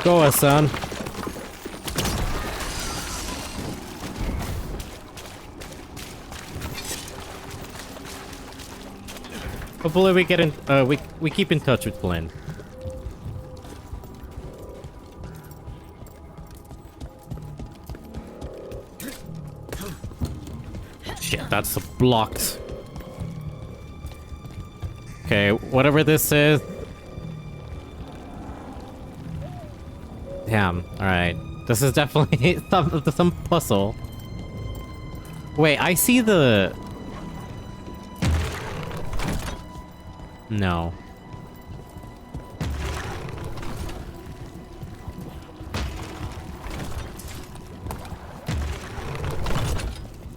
go, son. Hopefully we get in. We keep in touch with Glenn. Shit, that's blocked. Okay, whatever this is. Damn. All right. This is definitely some puzzle. Wait, I see the. No.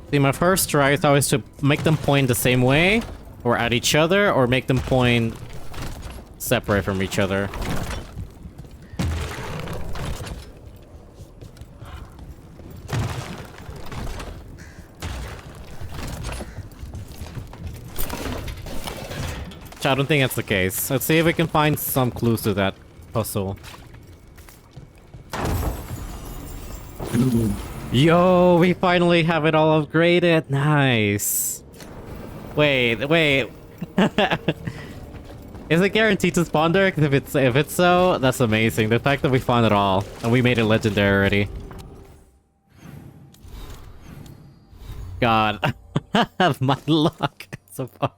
See, my first try is always to make them point the same way, or at each other, or make them point separate from each other. I don't think that's the case. Let's see if we can find some clues to that puzzle. Yo, we finally have it all upgraded. Nice. Wait. Is it guaranteed to spawn there? Because if it's so, that's amazing. The fact that we found it all and we made it legendary already. God, my luck so far.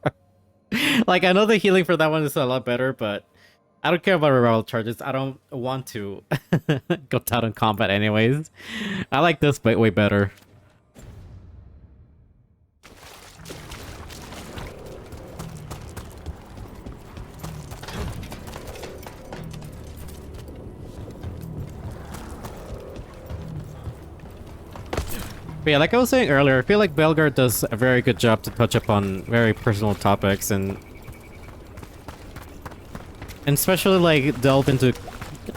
Like, I know the healing for that one is a lot better, but I don't care about revival charges. I don't want to go down in combat anyways. I like this way better. But yeah, like I was saying earlier, I feel like Veilguard does a very good job to touch upon very personal topics and especially like delve into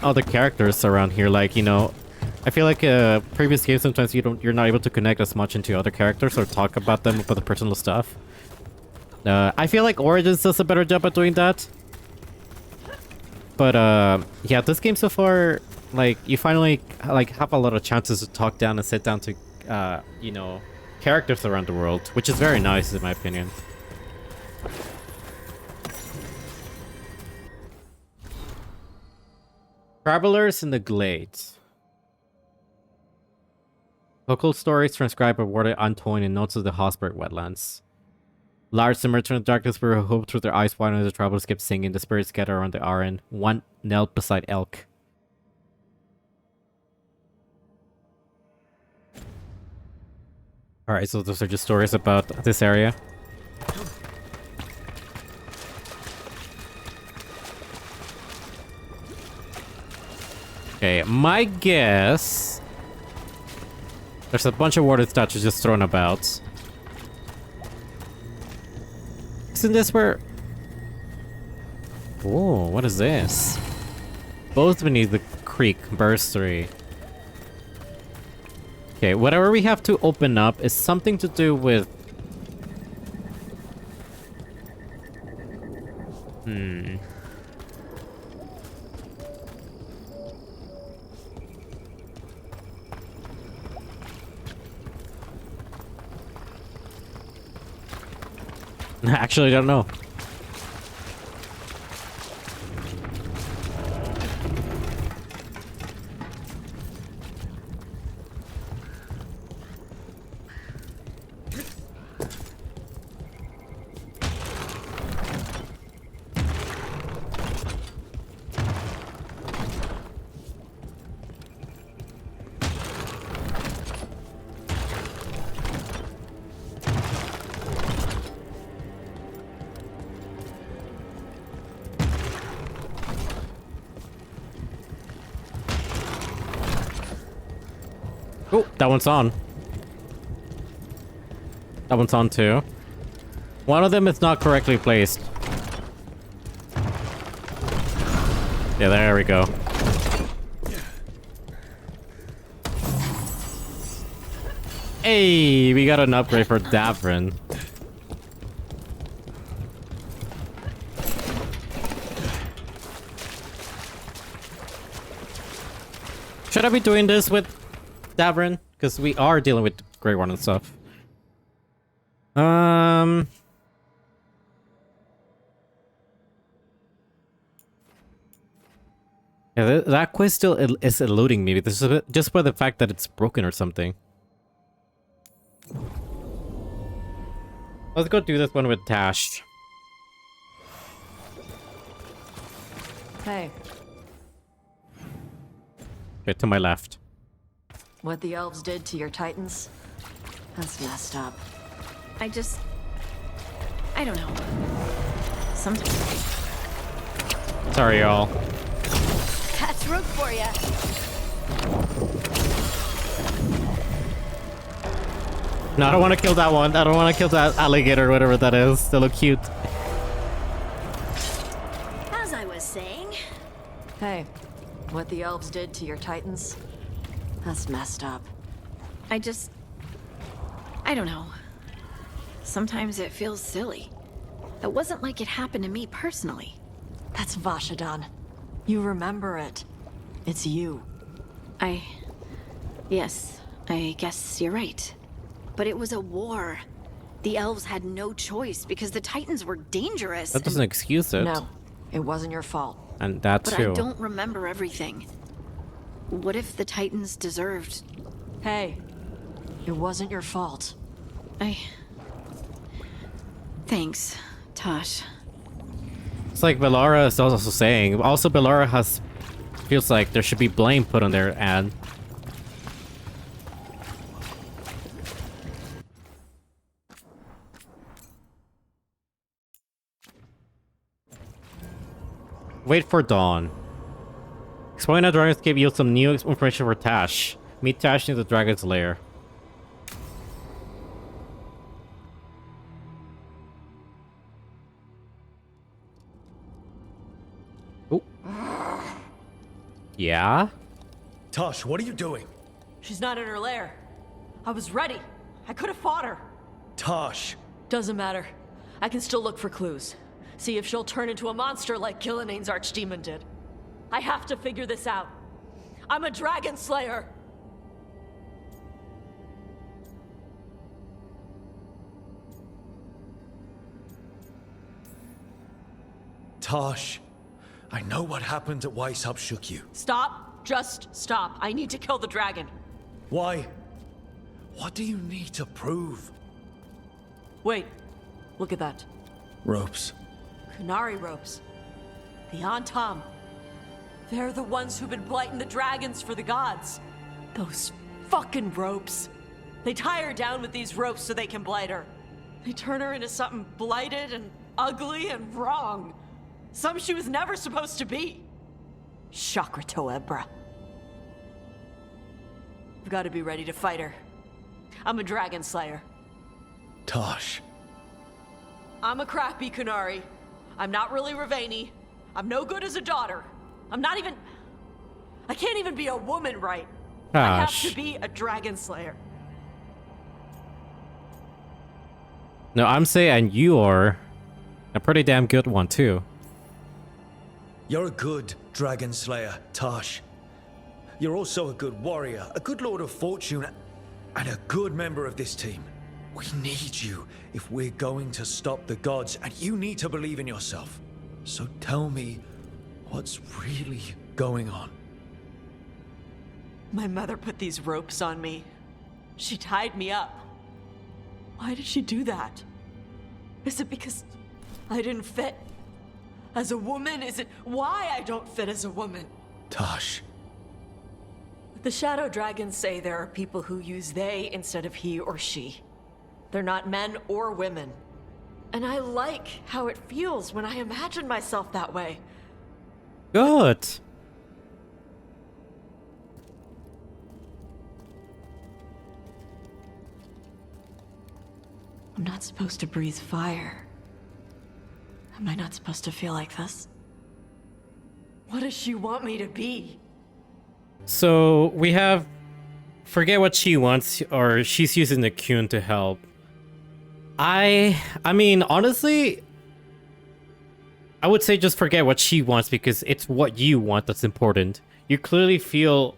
other characters around here. Like, you know, I feel like previous games sometimes you're not able to connect as much into other characters or talk about them about the personal stuff. I feel like Origins does a better job at doing that. But yeah, this game so far, like, you finally like have a lot of chances to talk down and sit down to you know, characters around the world, which is very nice in my opinion. Travelers in the Glades. Local stories transcribed by Warder Antoine and notes of the Hosberg wetlands. LAIRS emerged from the darkness where hope through their eyes wide as the travelers kept singing. The spirits gather around the Aran. One knelt beside Elk. Alright, so those are just stories about this area. Okay, my guess... There's a bunch of water statues just thrown about. Isn't this where... Whoa, what is this? Both beneath the creek, Burstery. Okay, whatever we have to open up is something to do with... Actually, I don't know. Oh, that one's on. That one's on too. One of them is not correctly placed. Yeah, there we go. Hey, we got an upgrade for Davrin. Should I be doing this with Davrin? Because we are dealing with Grey One and stuff. Yeah, that quest still is eluding me. This is just by the fact that it's broken or something. Let's go do this one with Tash. Hey, Okay, to my left. what the elves did to your titans? That's messed up. I don't know. Sometimes. Sorry, y'all. That's rook for ya. No, I don't want to kill that one. I don't want to kill that alligator or whatever that is. They look cute. As I was saying. Hey, what the elves did to your titans? That's messed up. I don't know. Sometimes it feels silly. It wasn't like it happened to me personally. That's Vashadan. You remember it. It's you. Yes, I guess you're right. But it was a war. The elves had no choice because the Titans were dangerous. That doesn't excuse it. No, it wasn't your fault. And that But too. I don't remember everything. What if the Titans deserved... Hey, it wasn't your fault. Thanks, Tosh. It's like Bellara is also saying. Also, Bellara feels like there should be blame put on their ad. Wait for dawn. Exploring the Dragon's Cave yields some new information for Tash. Meet Tash in the Dragon's Lair. Oh. Yeah? Tosh, what are you doing? She's not in her lair. I was ready. I could have fought her. Tosh. Doesn't matter. I can still look for clues. See if she'll turn into a monster like Killiane's archdemon did. I have to figure this out. I'm a dragon slayer. Tosh, I know what happened at Weishaupt shook you. Stop. Just stop. I need to kill the dragon. Why? What do you need to prove? Wait. Look at that. Ropes. Kunari ropes. The Antam. They're the ones who've been blighting the dragons for the gods. Those fucking ropes. They tie her down with these ropes so they can blight her. They turn her into something blighted and ugly and wrong. Something she was never supposed to be. Pngtuber. I've got to be ready to fight her. I'm a dragon slayer. Tosh. I'm a crappy Kunari. I'm not really Ravani. I'm no good as a daughter. I can't even be a woman right. I have to be a dragon slayer. No, I'm saying you are a pretty damn good one too. You're a good dragon slayer, Tosh. You're also a good warrior, a good lord of fortune, and a good member of this team. We need you if we're going to stop the gods, and you need to believe in yourself. So tell me, what's really going on? My mother put these ropes on me. She tied me up. Why did she do that? Is it because I didn't fit? As a woman, is it why I don't fit as a woman? Tosh. The Shadow Dragons say there are people who use they instead of he or she. They're not men or women. And I like how it feels when I imagine myself that way. Good. I'm not supposed to breathe fire. Am I not supposed to feel like this? What does she want me to be? So we have forget what she wants, or she's using the Kyun to help. I mean, honestly, I would say just forget what she wants because it's what you want that's important. You clearly feel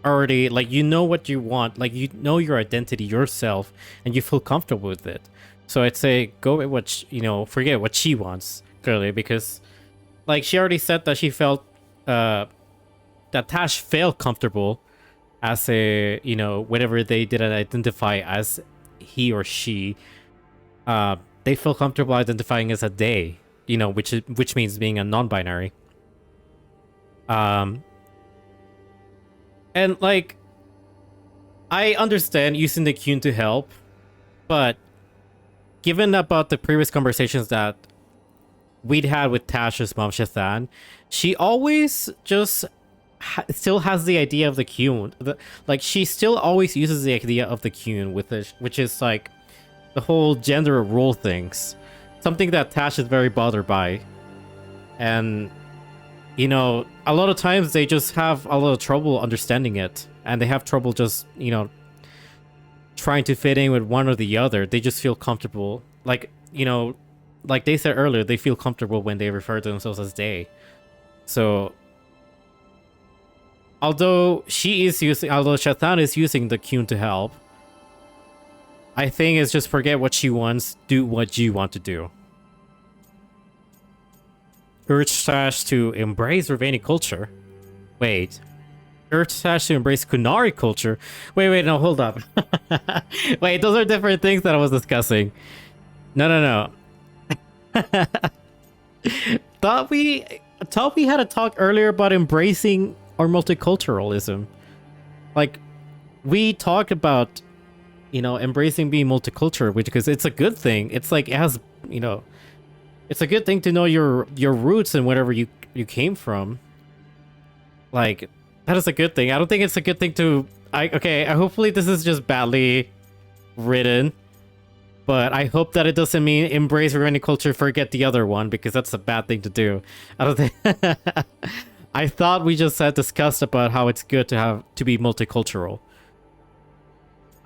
already, like, you know what you want, like, you know your identity yourself, and you feel comfortable with it. So I'd say go with what, you know, forget what she wants, clearly, because, like, she already said that she felt, that Tash felt comfortable as a, you know, whatever they didn't identify as he or she, they feel comfortable identifying as a they, you know, which means being a non-binary. And like, I understand using the Qun to help, but given about the previous conversations that we'd had with Tash's mom, Shathan, she always just still has the idea of the Qun. Like, she still always uses the idea of the Qun, which is like the whole gender role things. Something that Tash is very bothered by. And, you know, a lot of times they just have a lot of trouble understanding it. And they have trouble just, you know, trying to fit in with one or the other. They just feel comfortable. Like, you know, like they said earlier, they feel comfortable when they refer to themselves as they. So, although Shathan is using the Qun to help, I think it's just forget what she wants, do what you want to do. Urge Tash to embrace Ravani culture. Wait. Urge Tash to embrace Kunari culture. Wait, no, hold up. Wait, those are different things that I was discussing. No. Thought we had a talk earlier about embracing our multiculturalism. Like, we talked about, you know, embracing being multicultural, because it's a good thing. It's like, it has, you know, it's a good thing to know your roots and wherever you came from. Like, that is a good thing. I don't think it's a good thing to... hopefully this is just badly written. But I hope that it doesn't mean embrace Ravani culture, forget the other one, because that's a bad thing to do. I don't think... I thought we just had discussed about how it's good to be multicultural.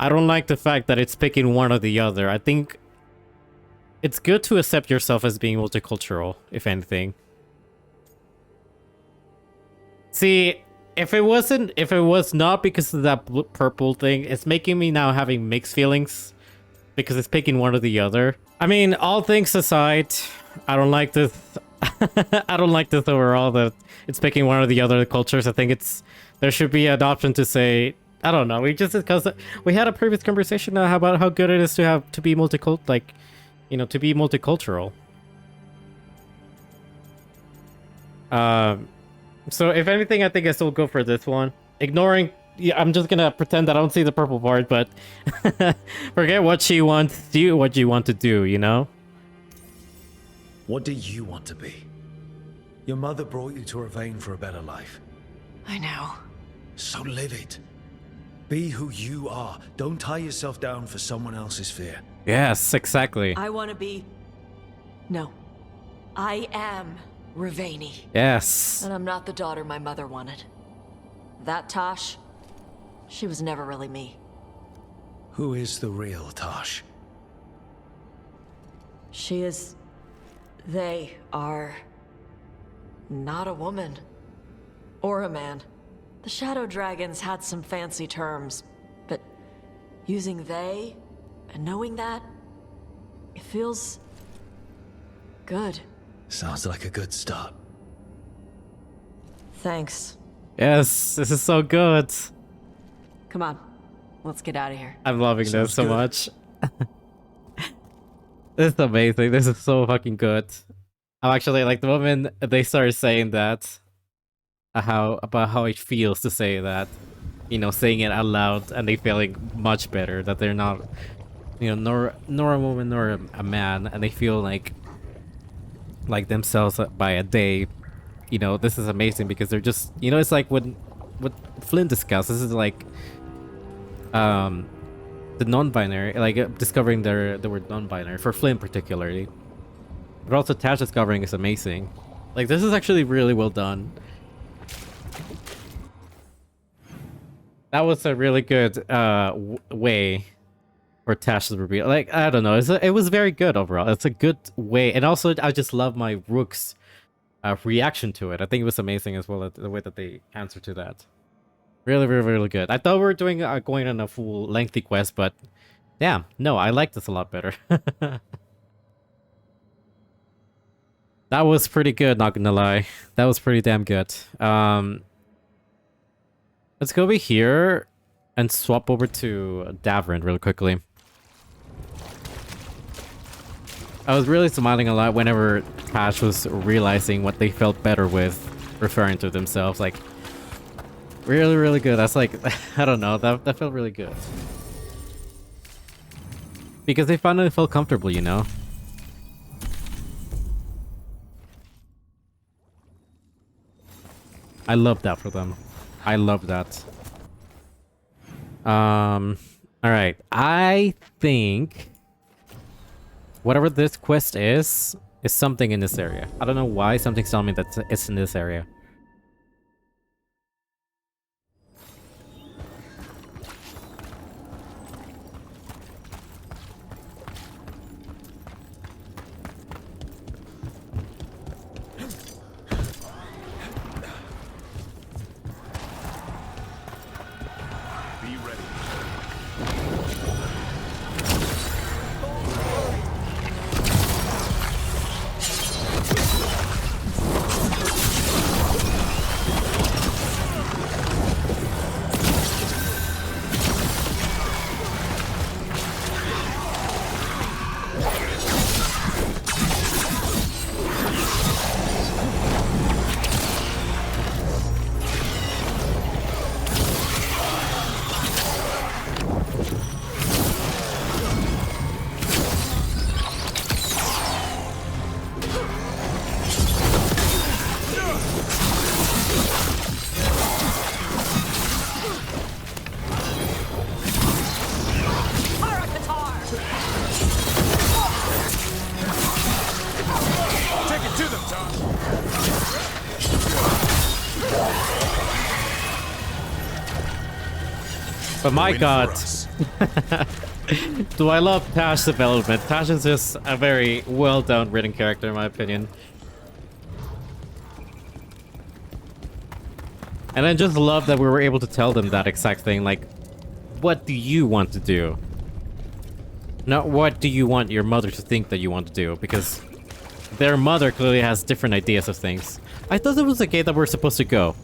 I don't like the fact that it's picking one or the other. I think it's good to accept yourself as being multicultural, if anything. See, if it was not because of that purple thing, it's making me now having mixed feelings because it's picking one or the other. I mean, all things aside, I don't like this. I don't like this overall, that it's picking one or the other cultures. I think there should be an option to say, I don't know. We just discussed it. We had a previous conversation about how good it is to be multicultural. So if anything, I think I still go for this one. Ignoring, yeah, I'm just gonna pretend that I don't see the purple part, but forget what she wants, do what you want to do, you know? What do you want to be? Your mother brought you to Ravane for a better life. I know. So live it. Be who you are. Don't tie yourself down for someone else's fear. Yes, exactly. I want to be... No. I am Ravani. Yes. And I'm not the daughter my mother wanted. That Tosh, she was never really me. Who is the real Tosh? She is... They are... not a woman. Or a man. The Shadow Dragons had some fancy terms, but using they and knowing that, it feels good. Sounds like a good start. Thanks. Yes, this is so good. Come on, let's get out of here. I'm loving this so much. This is amazing. This is so fucking good. I'm actually, like, the moment they started saying that, about how it feels to say that, you know, saying it out loud, and they feeling much better that they're not, you know, nor a woman nor a man, and they feel like themselves by a day. You know, this is amazing because they're just, you know, it's like what Flynn discussed. This is like the non-binary, like discovering the word non-binary for Flynn particularly, but also Tash discovering is amazing. Like, this is actually really well done. That was a really good way for Tash to reveal. Like, I don't know, it was very good overall. It's a good way, and also I just love my Rook's reaction to it. I think it was amazing as well, the way that they answered to that. Really, really, really good. I thought we were doing going on a full lengthy quest, but damn, no, I like this a lot better. That was pretty good, not gonna lie. That was pretty damn good. Let's go over here and swap over to Davrin real quickly. I was really smiling a lot whenever Tash was realizing what they felt better with referring to themselves. Like, really, really good. That's like, I don't know, that felt really good. Because they finally felt comfortable, you know? I love that for them. I love that. Alright. I think whatever this quest is something in this area. I don't know why something's telling me that it's in this area. But my god, do I love Tash's development. Tash is just a very well done written character in my opinion. And I just love that we were able to tell them that exact thing, like, what do you want to do? Not what do you want your mother to think that you want to do, because their mother clearly has different ideas of things. I thought it was the gate that we're supposed to go.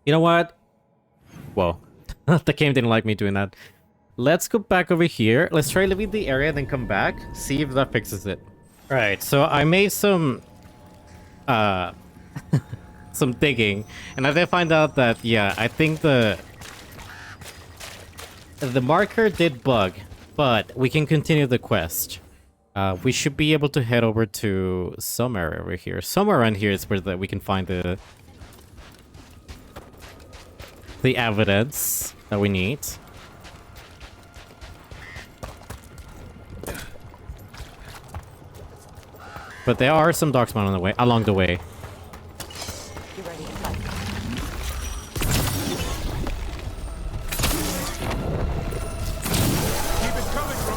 You know what? Whoa. The game didn't like me doing that. Let's go back over here. Let's try leaving the area, then come back. See if that fixes it. Alright, so I made some... some digging. And I did find out that, yeah, I think the marker did bug. But we can continue the quest. We should be able to head over to some area over here. Somewhere around here is where we can find the evidence that we need. But there are some darkspawn on the way, along the way. Get ready to fight. Keep it coming, bro.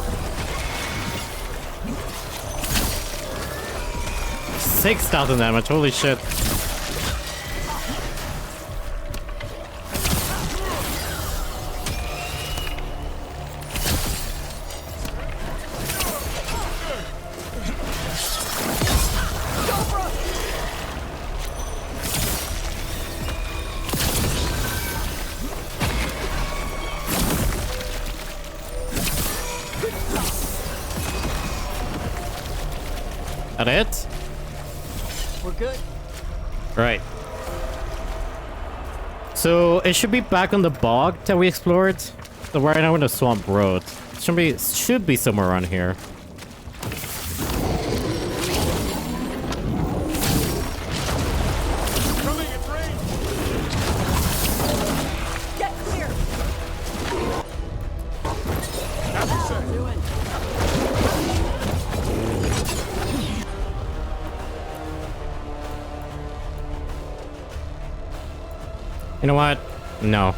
6,000 damage, holy shit. That it? We're good. Right. So it should be back on the bog that we explored. So right now we're in the swamp road. Should be somewhere around here. Get clear. You know what? No.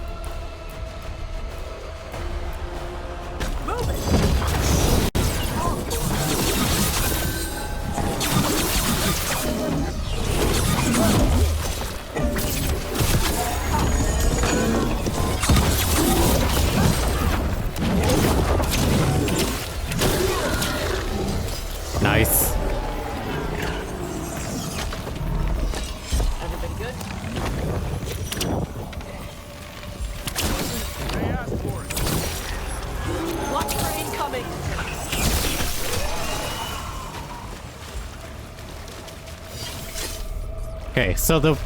Okay, so the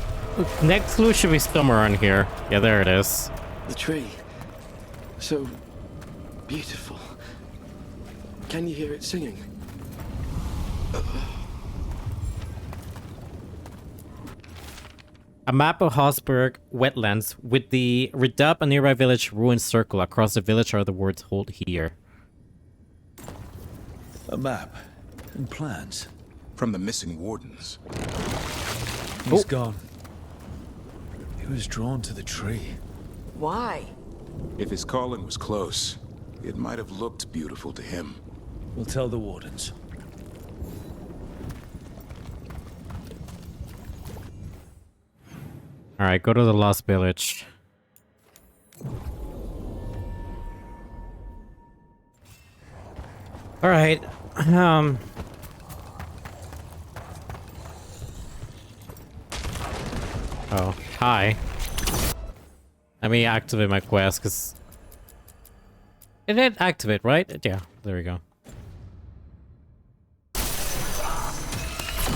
next clue should be somewhere on here. Yeah, there it is. The tree. So beautiful. Can you hear it singing? A map of Hosberg wetlands with the Redup, a nearby village, ruined circle. Across the village are the words "hold here." A map and plans from the missing wardens. He's gone. He was drawn to the tree. Why? If his calling was close, it might have looked beautiful to him. We'll tell the wardens. Alright, go to the Lost Village. Alright, Oh, hi. Let me activate my quest, because... It did activate, right? Yeah, there we go.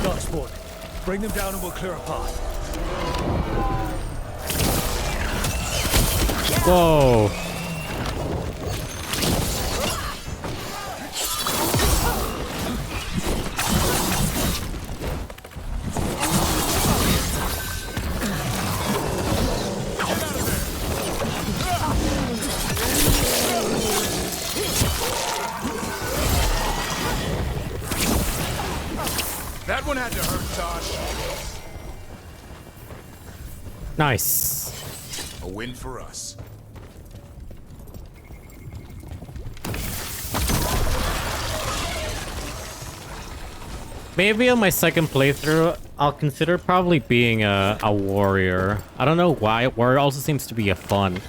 Darkspawn, bring them down and we'll clear a path. Whoa! That one had to hurt, Tosh. Nice. A win for us. Maybe on my second playthrough, I'll consider probably being a warrior. I don't know why. Warrior also seems to be a fun.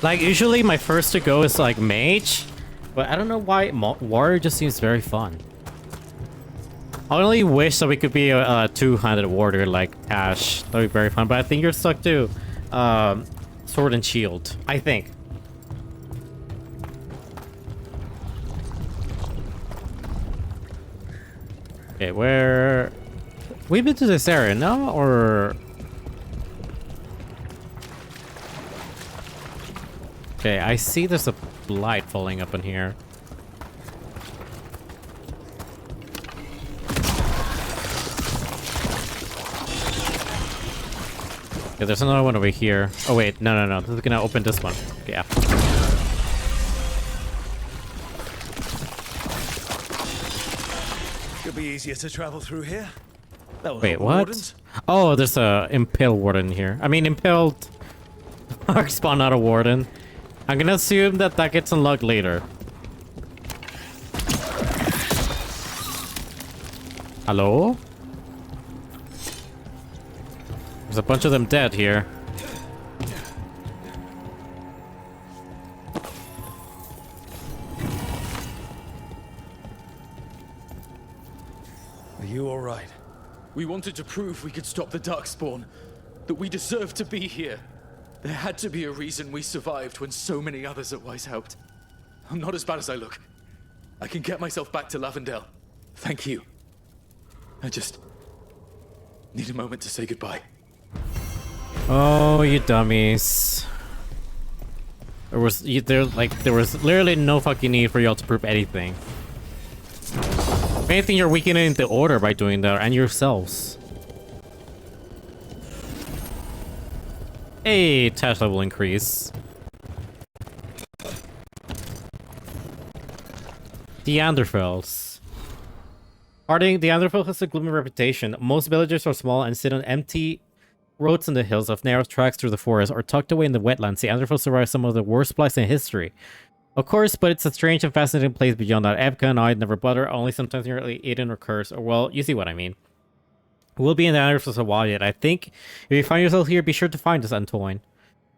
Like, usually my first to go is like mage, but I don't know why warrior just seems very fun. I only wish that we could be a two-handed warrior like Ash. That'd be very fun, but I think you're stuck to sword and shield, I think. Okay, where... We've been to this area, no? Or... Okay, I see there's a light falling up in here. Okay, there's another one over here. Oh wait, no. This is gonna open this one. Okay, yeah. It'll be easier to travel through here. Wait, what? Oh, there's a impale warden here. I mean, impaled arc spawn, not a warden. I'm gonna assume that that gets unlocked later. Hello? There's a bunch of them dead here. Are you all right? We wanted to prove we could stop the Darkspawn, that we deserved to be here. There had to be a reason we survived when so many others at Weiss helped. I'm not as bad as I look. I can get myself back to Lavendel. Thank you. I just need a moment to say goodbye. Oh, you dummies. There was literally no fucking need for y'all to prove anything. If anything, you're weakening the order by doing that, and yourselves. Hey, attach level increase. Neanderthals. Harding, Neanderthal has a gloomy reputation. Most villagers are small and sit on empty roads in the hills of narrow tracks through the forest or tucked away in the wetlands. Neanderthals survive some of the worst plagues in history. Of course, but it's a strange and fascinating place beyond that. Ebka and I never bother, only sometimes nearly eaten or cursed, or well, you see what I mean. We'll be in the Neanderthals a while yet. I think if you find yourself here, be sure to find us, Antoine.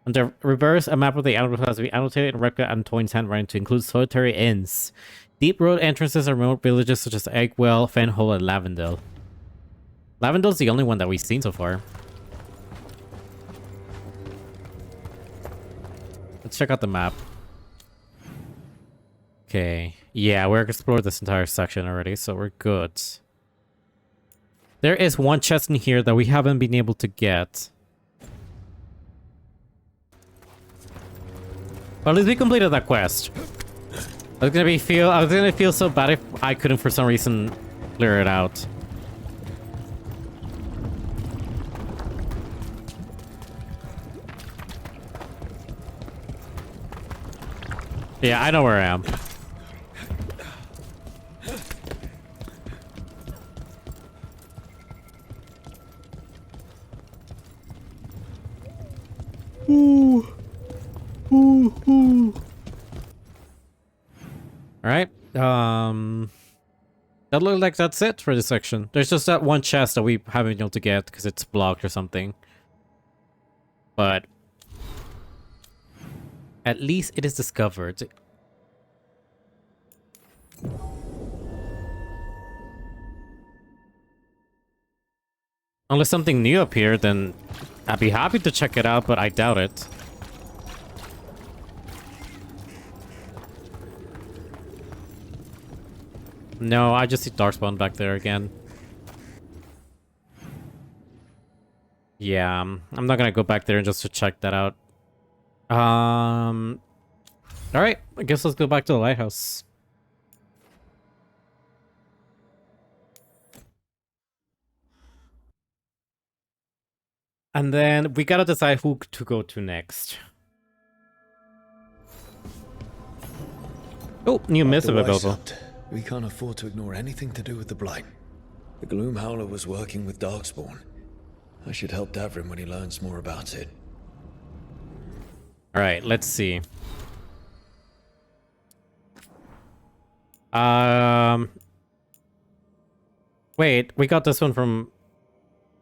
On the reverse, a map of the Neanderthals has been annotated in Rebecca Antoine's handwriting to include solitary inns. Deep road entrances are remote villages such as Eggwell, Fenhole, and Lavendel. Lavendel's the only one that we've seen so far. Let's check out the map. Okay. Yeah, we've explored this entire section already, so we're good. There is one chest in here that we haven't been able to get. But at least we completed that quest. I was gonna feel so bad if I couldn't for some reason clear it out. Yeah, I know where I am. Ooh. Ooh, ooh. All right. That looks like that's it for this section. There's just that one chest that we haven't been able to get because it's blocked or something. But at least it is discovered. Unless something new appeared, then I'd be happy to check it out, but I doubt it. No, I just see Darkspawn back there again. Yeah, I'm not gonna go back there just to check that out. Alright, I guess let's go back to the lighthouse. And then we gotta decide who to go to next. Oh, new missive available. We can't afford to ignore anything to do with the Blight. The Gloom Howler was working with Darkspawn. I should help Davrin when he learns more about it. Alright, let's see. Wait, we got this one from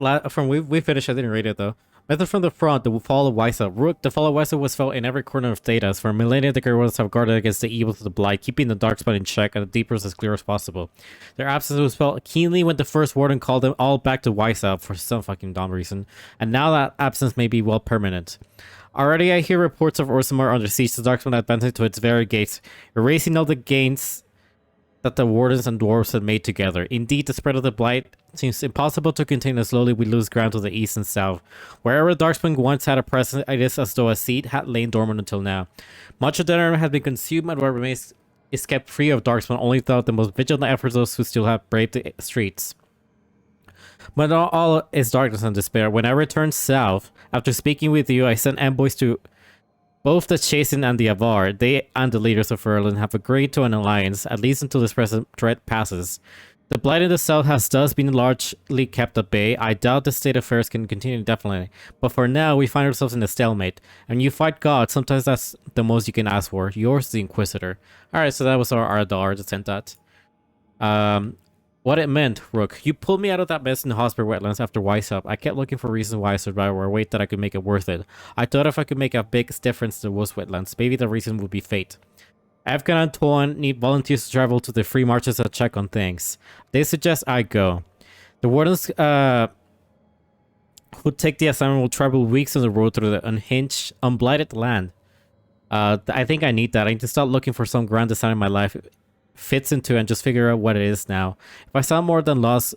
we finished. I didn't read it though. Method from the front, the fall of Weishaupt. Rook, the fall of Weishaupt was felt in every corner of Thedas. For millennia, the Guerrillas have guarded against the evils of the Blight, keeping the Darkspawn in check and the Deepers as clear as possible. Their absence was felt keenly when the first Warden called them all back to Weishaupt for some fucking dumb reason, and now that absence may be well permanent. Already I hear reports of Orzammar under siege, the Darkspawn advancing to its very gates, erasing all the gains that the Wardens and Dwarves had made together. Indeed, the spread of the Blight seems impossible to contain as slowly we lose ground to the east and south. Wherever Darkspawn once had a presence, it is as though a seed had lain dormant until now. Much of the area has been consumed, and what remains is kept free of Darkspawn only without the most vigilant efforts of those who still have braved the streets. But not all is darkness and despair. When I returned south, after speaking with you, I sent envoys to both the Chasing and the Avar. They and the leaders of Erlen have agreed to an alliance, at least until this present threat passes. The Blight in the south has thus been largely kept at bay. I doubt this state of affairs can continue indefinitely, but for now we find ourselves in a stalemate. And you fight God, sometimes that's the most you can ask for. Yours, the Inquisitor. Alright, so that was our Ardar that sent that. What it meant, Rook. You pulled me out of that mess in the Hospital wetlands after Weishaupt. I kept looking for reasons why I survived or a way that I could make it worth it. I thought if I could make a big difference to those wetlands, maybe the reason would be fate. Afghan and Toan need volunteers to travel to the free marches to check on things. They suggest I go. The Wardens who take the assignment will travel weeks on the road through the unhinged, unblighted land. I think I need that. I need to start looking for some grand design in my life fits into and just figure out what it is now. If I sound more lost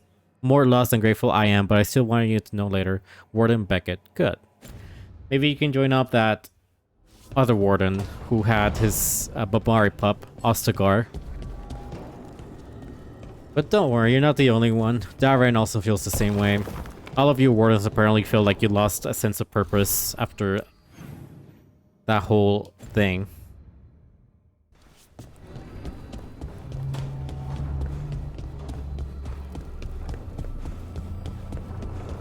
than grateful, I am, but I still want you to know later. Warden Beckett. Good. Maybe you can join up that other warden who had his Babari pup, Ostagar. But don't worry, you're not the only one. Davrin also feels the same way. All of you wardens apparently feel like you lost a sense of purpose after that whole thing.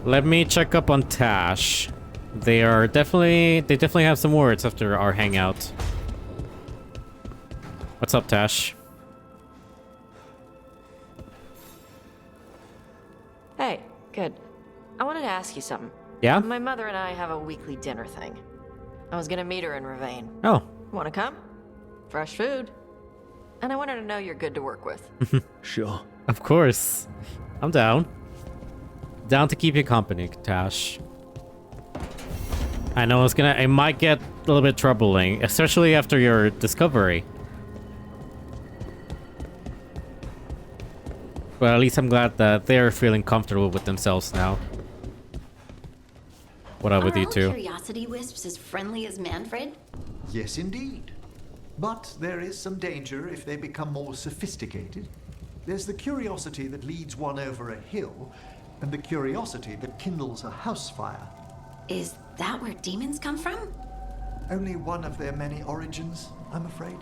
Let me check up on Tash. They definitely have some words after our hangout. What's up, Tash? Hey, good. I wanted to ask you something. Yeah? My mother and I have a weekly dinner thing. I was gonna meet her in Ravane. Oh. Wanna come? Fresh food. And I wanted to know you're good to work with. Sure. Of course. I'm down. Down to keep you company, Tash. I know it might get a little bit troubling, especially after your discovery. But at least I'm glad that they're feeling comfortable with themselves now. What up with you two? Are all curiosity wisps as friendly as Manfred? Yes, indeed. But there is some danger if they become more sophisticated. There's the curiosity that leads one over a hill, and the curiosity that kindles a house fire. Is that where demons come from? Only one of their many origins, I'm afraid.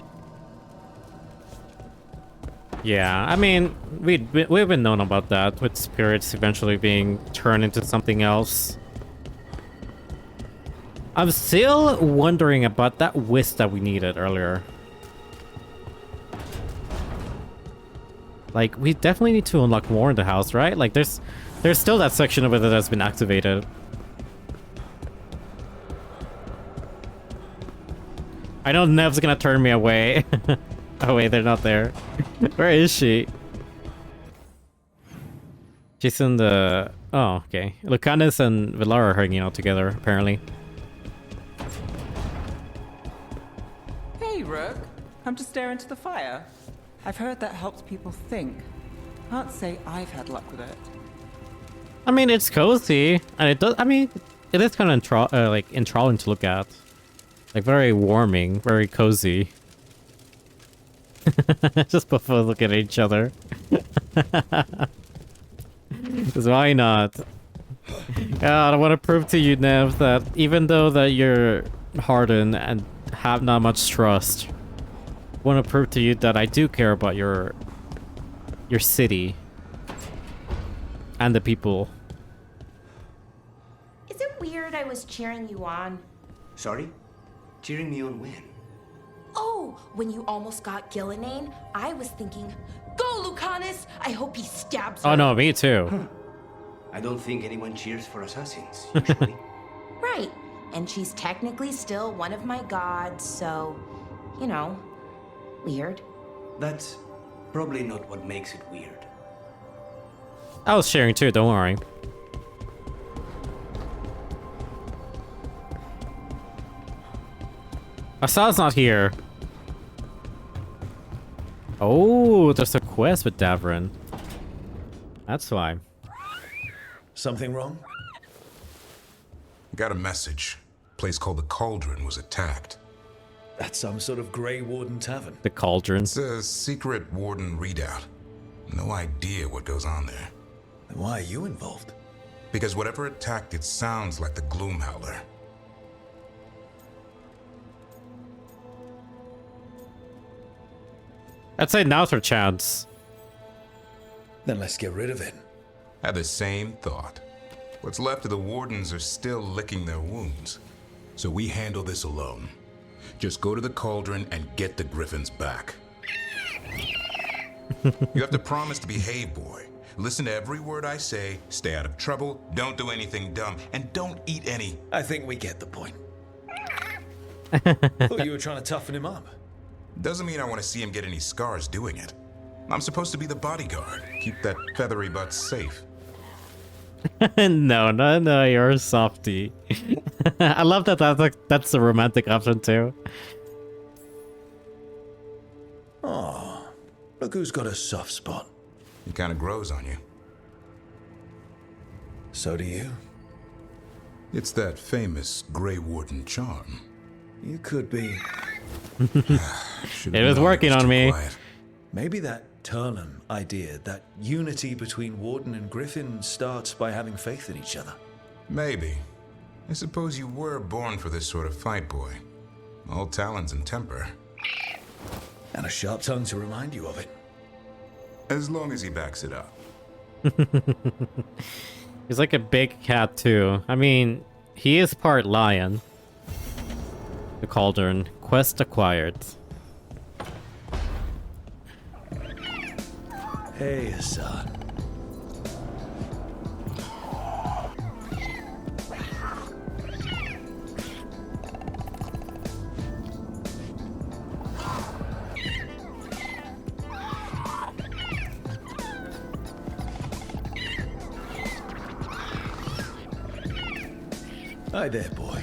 Yeah, I mean, we've been known about that, with spirits eventually being turned into something else. I'm still wondering about that wisp that we needed earlier. Like, we definitely need to unlock more in the house, right? Like, there's still that section of it that's been activated. I know Nev's gonna turn me away. Oh wait, they're not there. Where is she? She's in the... Oh, okay. Lucanus and Villar are hanging out together, apparently. Hey, Rook. Come to stare into the fire. I've heard that helps people think. Can't say I've had luck with it. I mean, it's cozy, and it does... I mean, it is kind of like enthralling to look at. Like, very warming, very cozy. Just before looking at each other. Because why not? God, I want to prove to you, Nev, that even though that you're hardened and have not much trust, I want to prove to you that I do care about your city and the people. Is it weird I was cheering you on? Sorry? Cheering me on when? Oh, when you almost got Gillinane, I was thinking, go, Lucanus! I hope he stabs her. Oh no, me too. I don't think anyone cheers for assassins, usually. Right, and she's technically still one of my gods, so, you know, weird. That's probably not what makes it weird. I was sharing too, don't worry. Assad's not here. Oh, there's a quest with Davrin. That's why. Something wrong? Got a message. A place called the Cauldron was attacked. That's some sort of Grey Warden tavern. The Cauldron. It's a secret Warden readout. No idea what goes on there. Then why are you involved? Because whatever attacked it sounds like the Gloom Howler. I'd say now's our chance. Then let's get rid of it. Had the same thought. What's left of the Wardens are still licking their wounds. So we handle this alone. Just go to the Cauldron and get the Griffins back. You have to promise to behave, boy. Listen to every word I say, stay out of trouble, don't do anything dumb, and don't eat any... I think we get the point. Thought you were trying to toughen him up. Doesn't mean I want to see him get any scars doing it. I'm supposed to be the bodyguard. Keep that feathery butt safe. No, you're a softie. I love that that's the romantic option too. Oh, look who's got a soft spot. It kind of grows on you. So do you. It's that famous Grey Warden charm. You could be... It was working on me. Quiet. Maybe that Turnham idea, that unity between Warden and Griffin starts by having faith in each other. Maybe. I suppose you were born for this sort of fight, boy. All talons and temper. And a sharp tongue to remind you of it. As long as he backs it up. He's like a big cat too. I mean, he is part lion. The Cauldron. Quest acquired. Hey, Assad. Hi there, boy.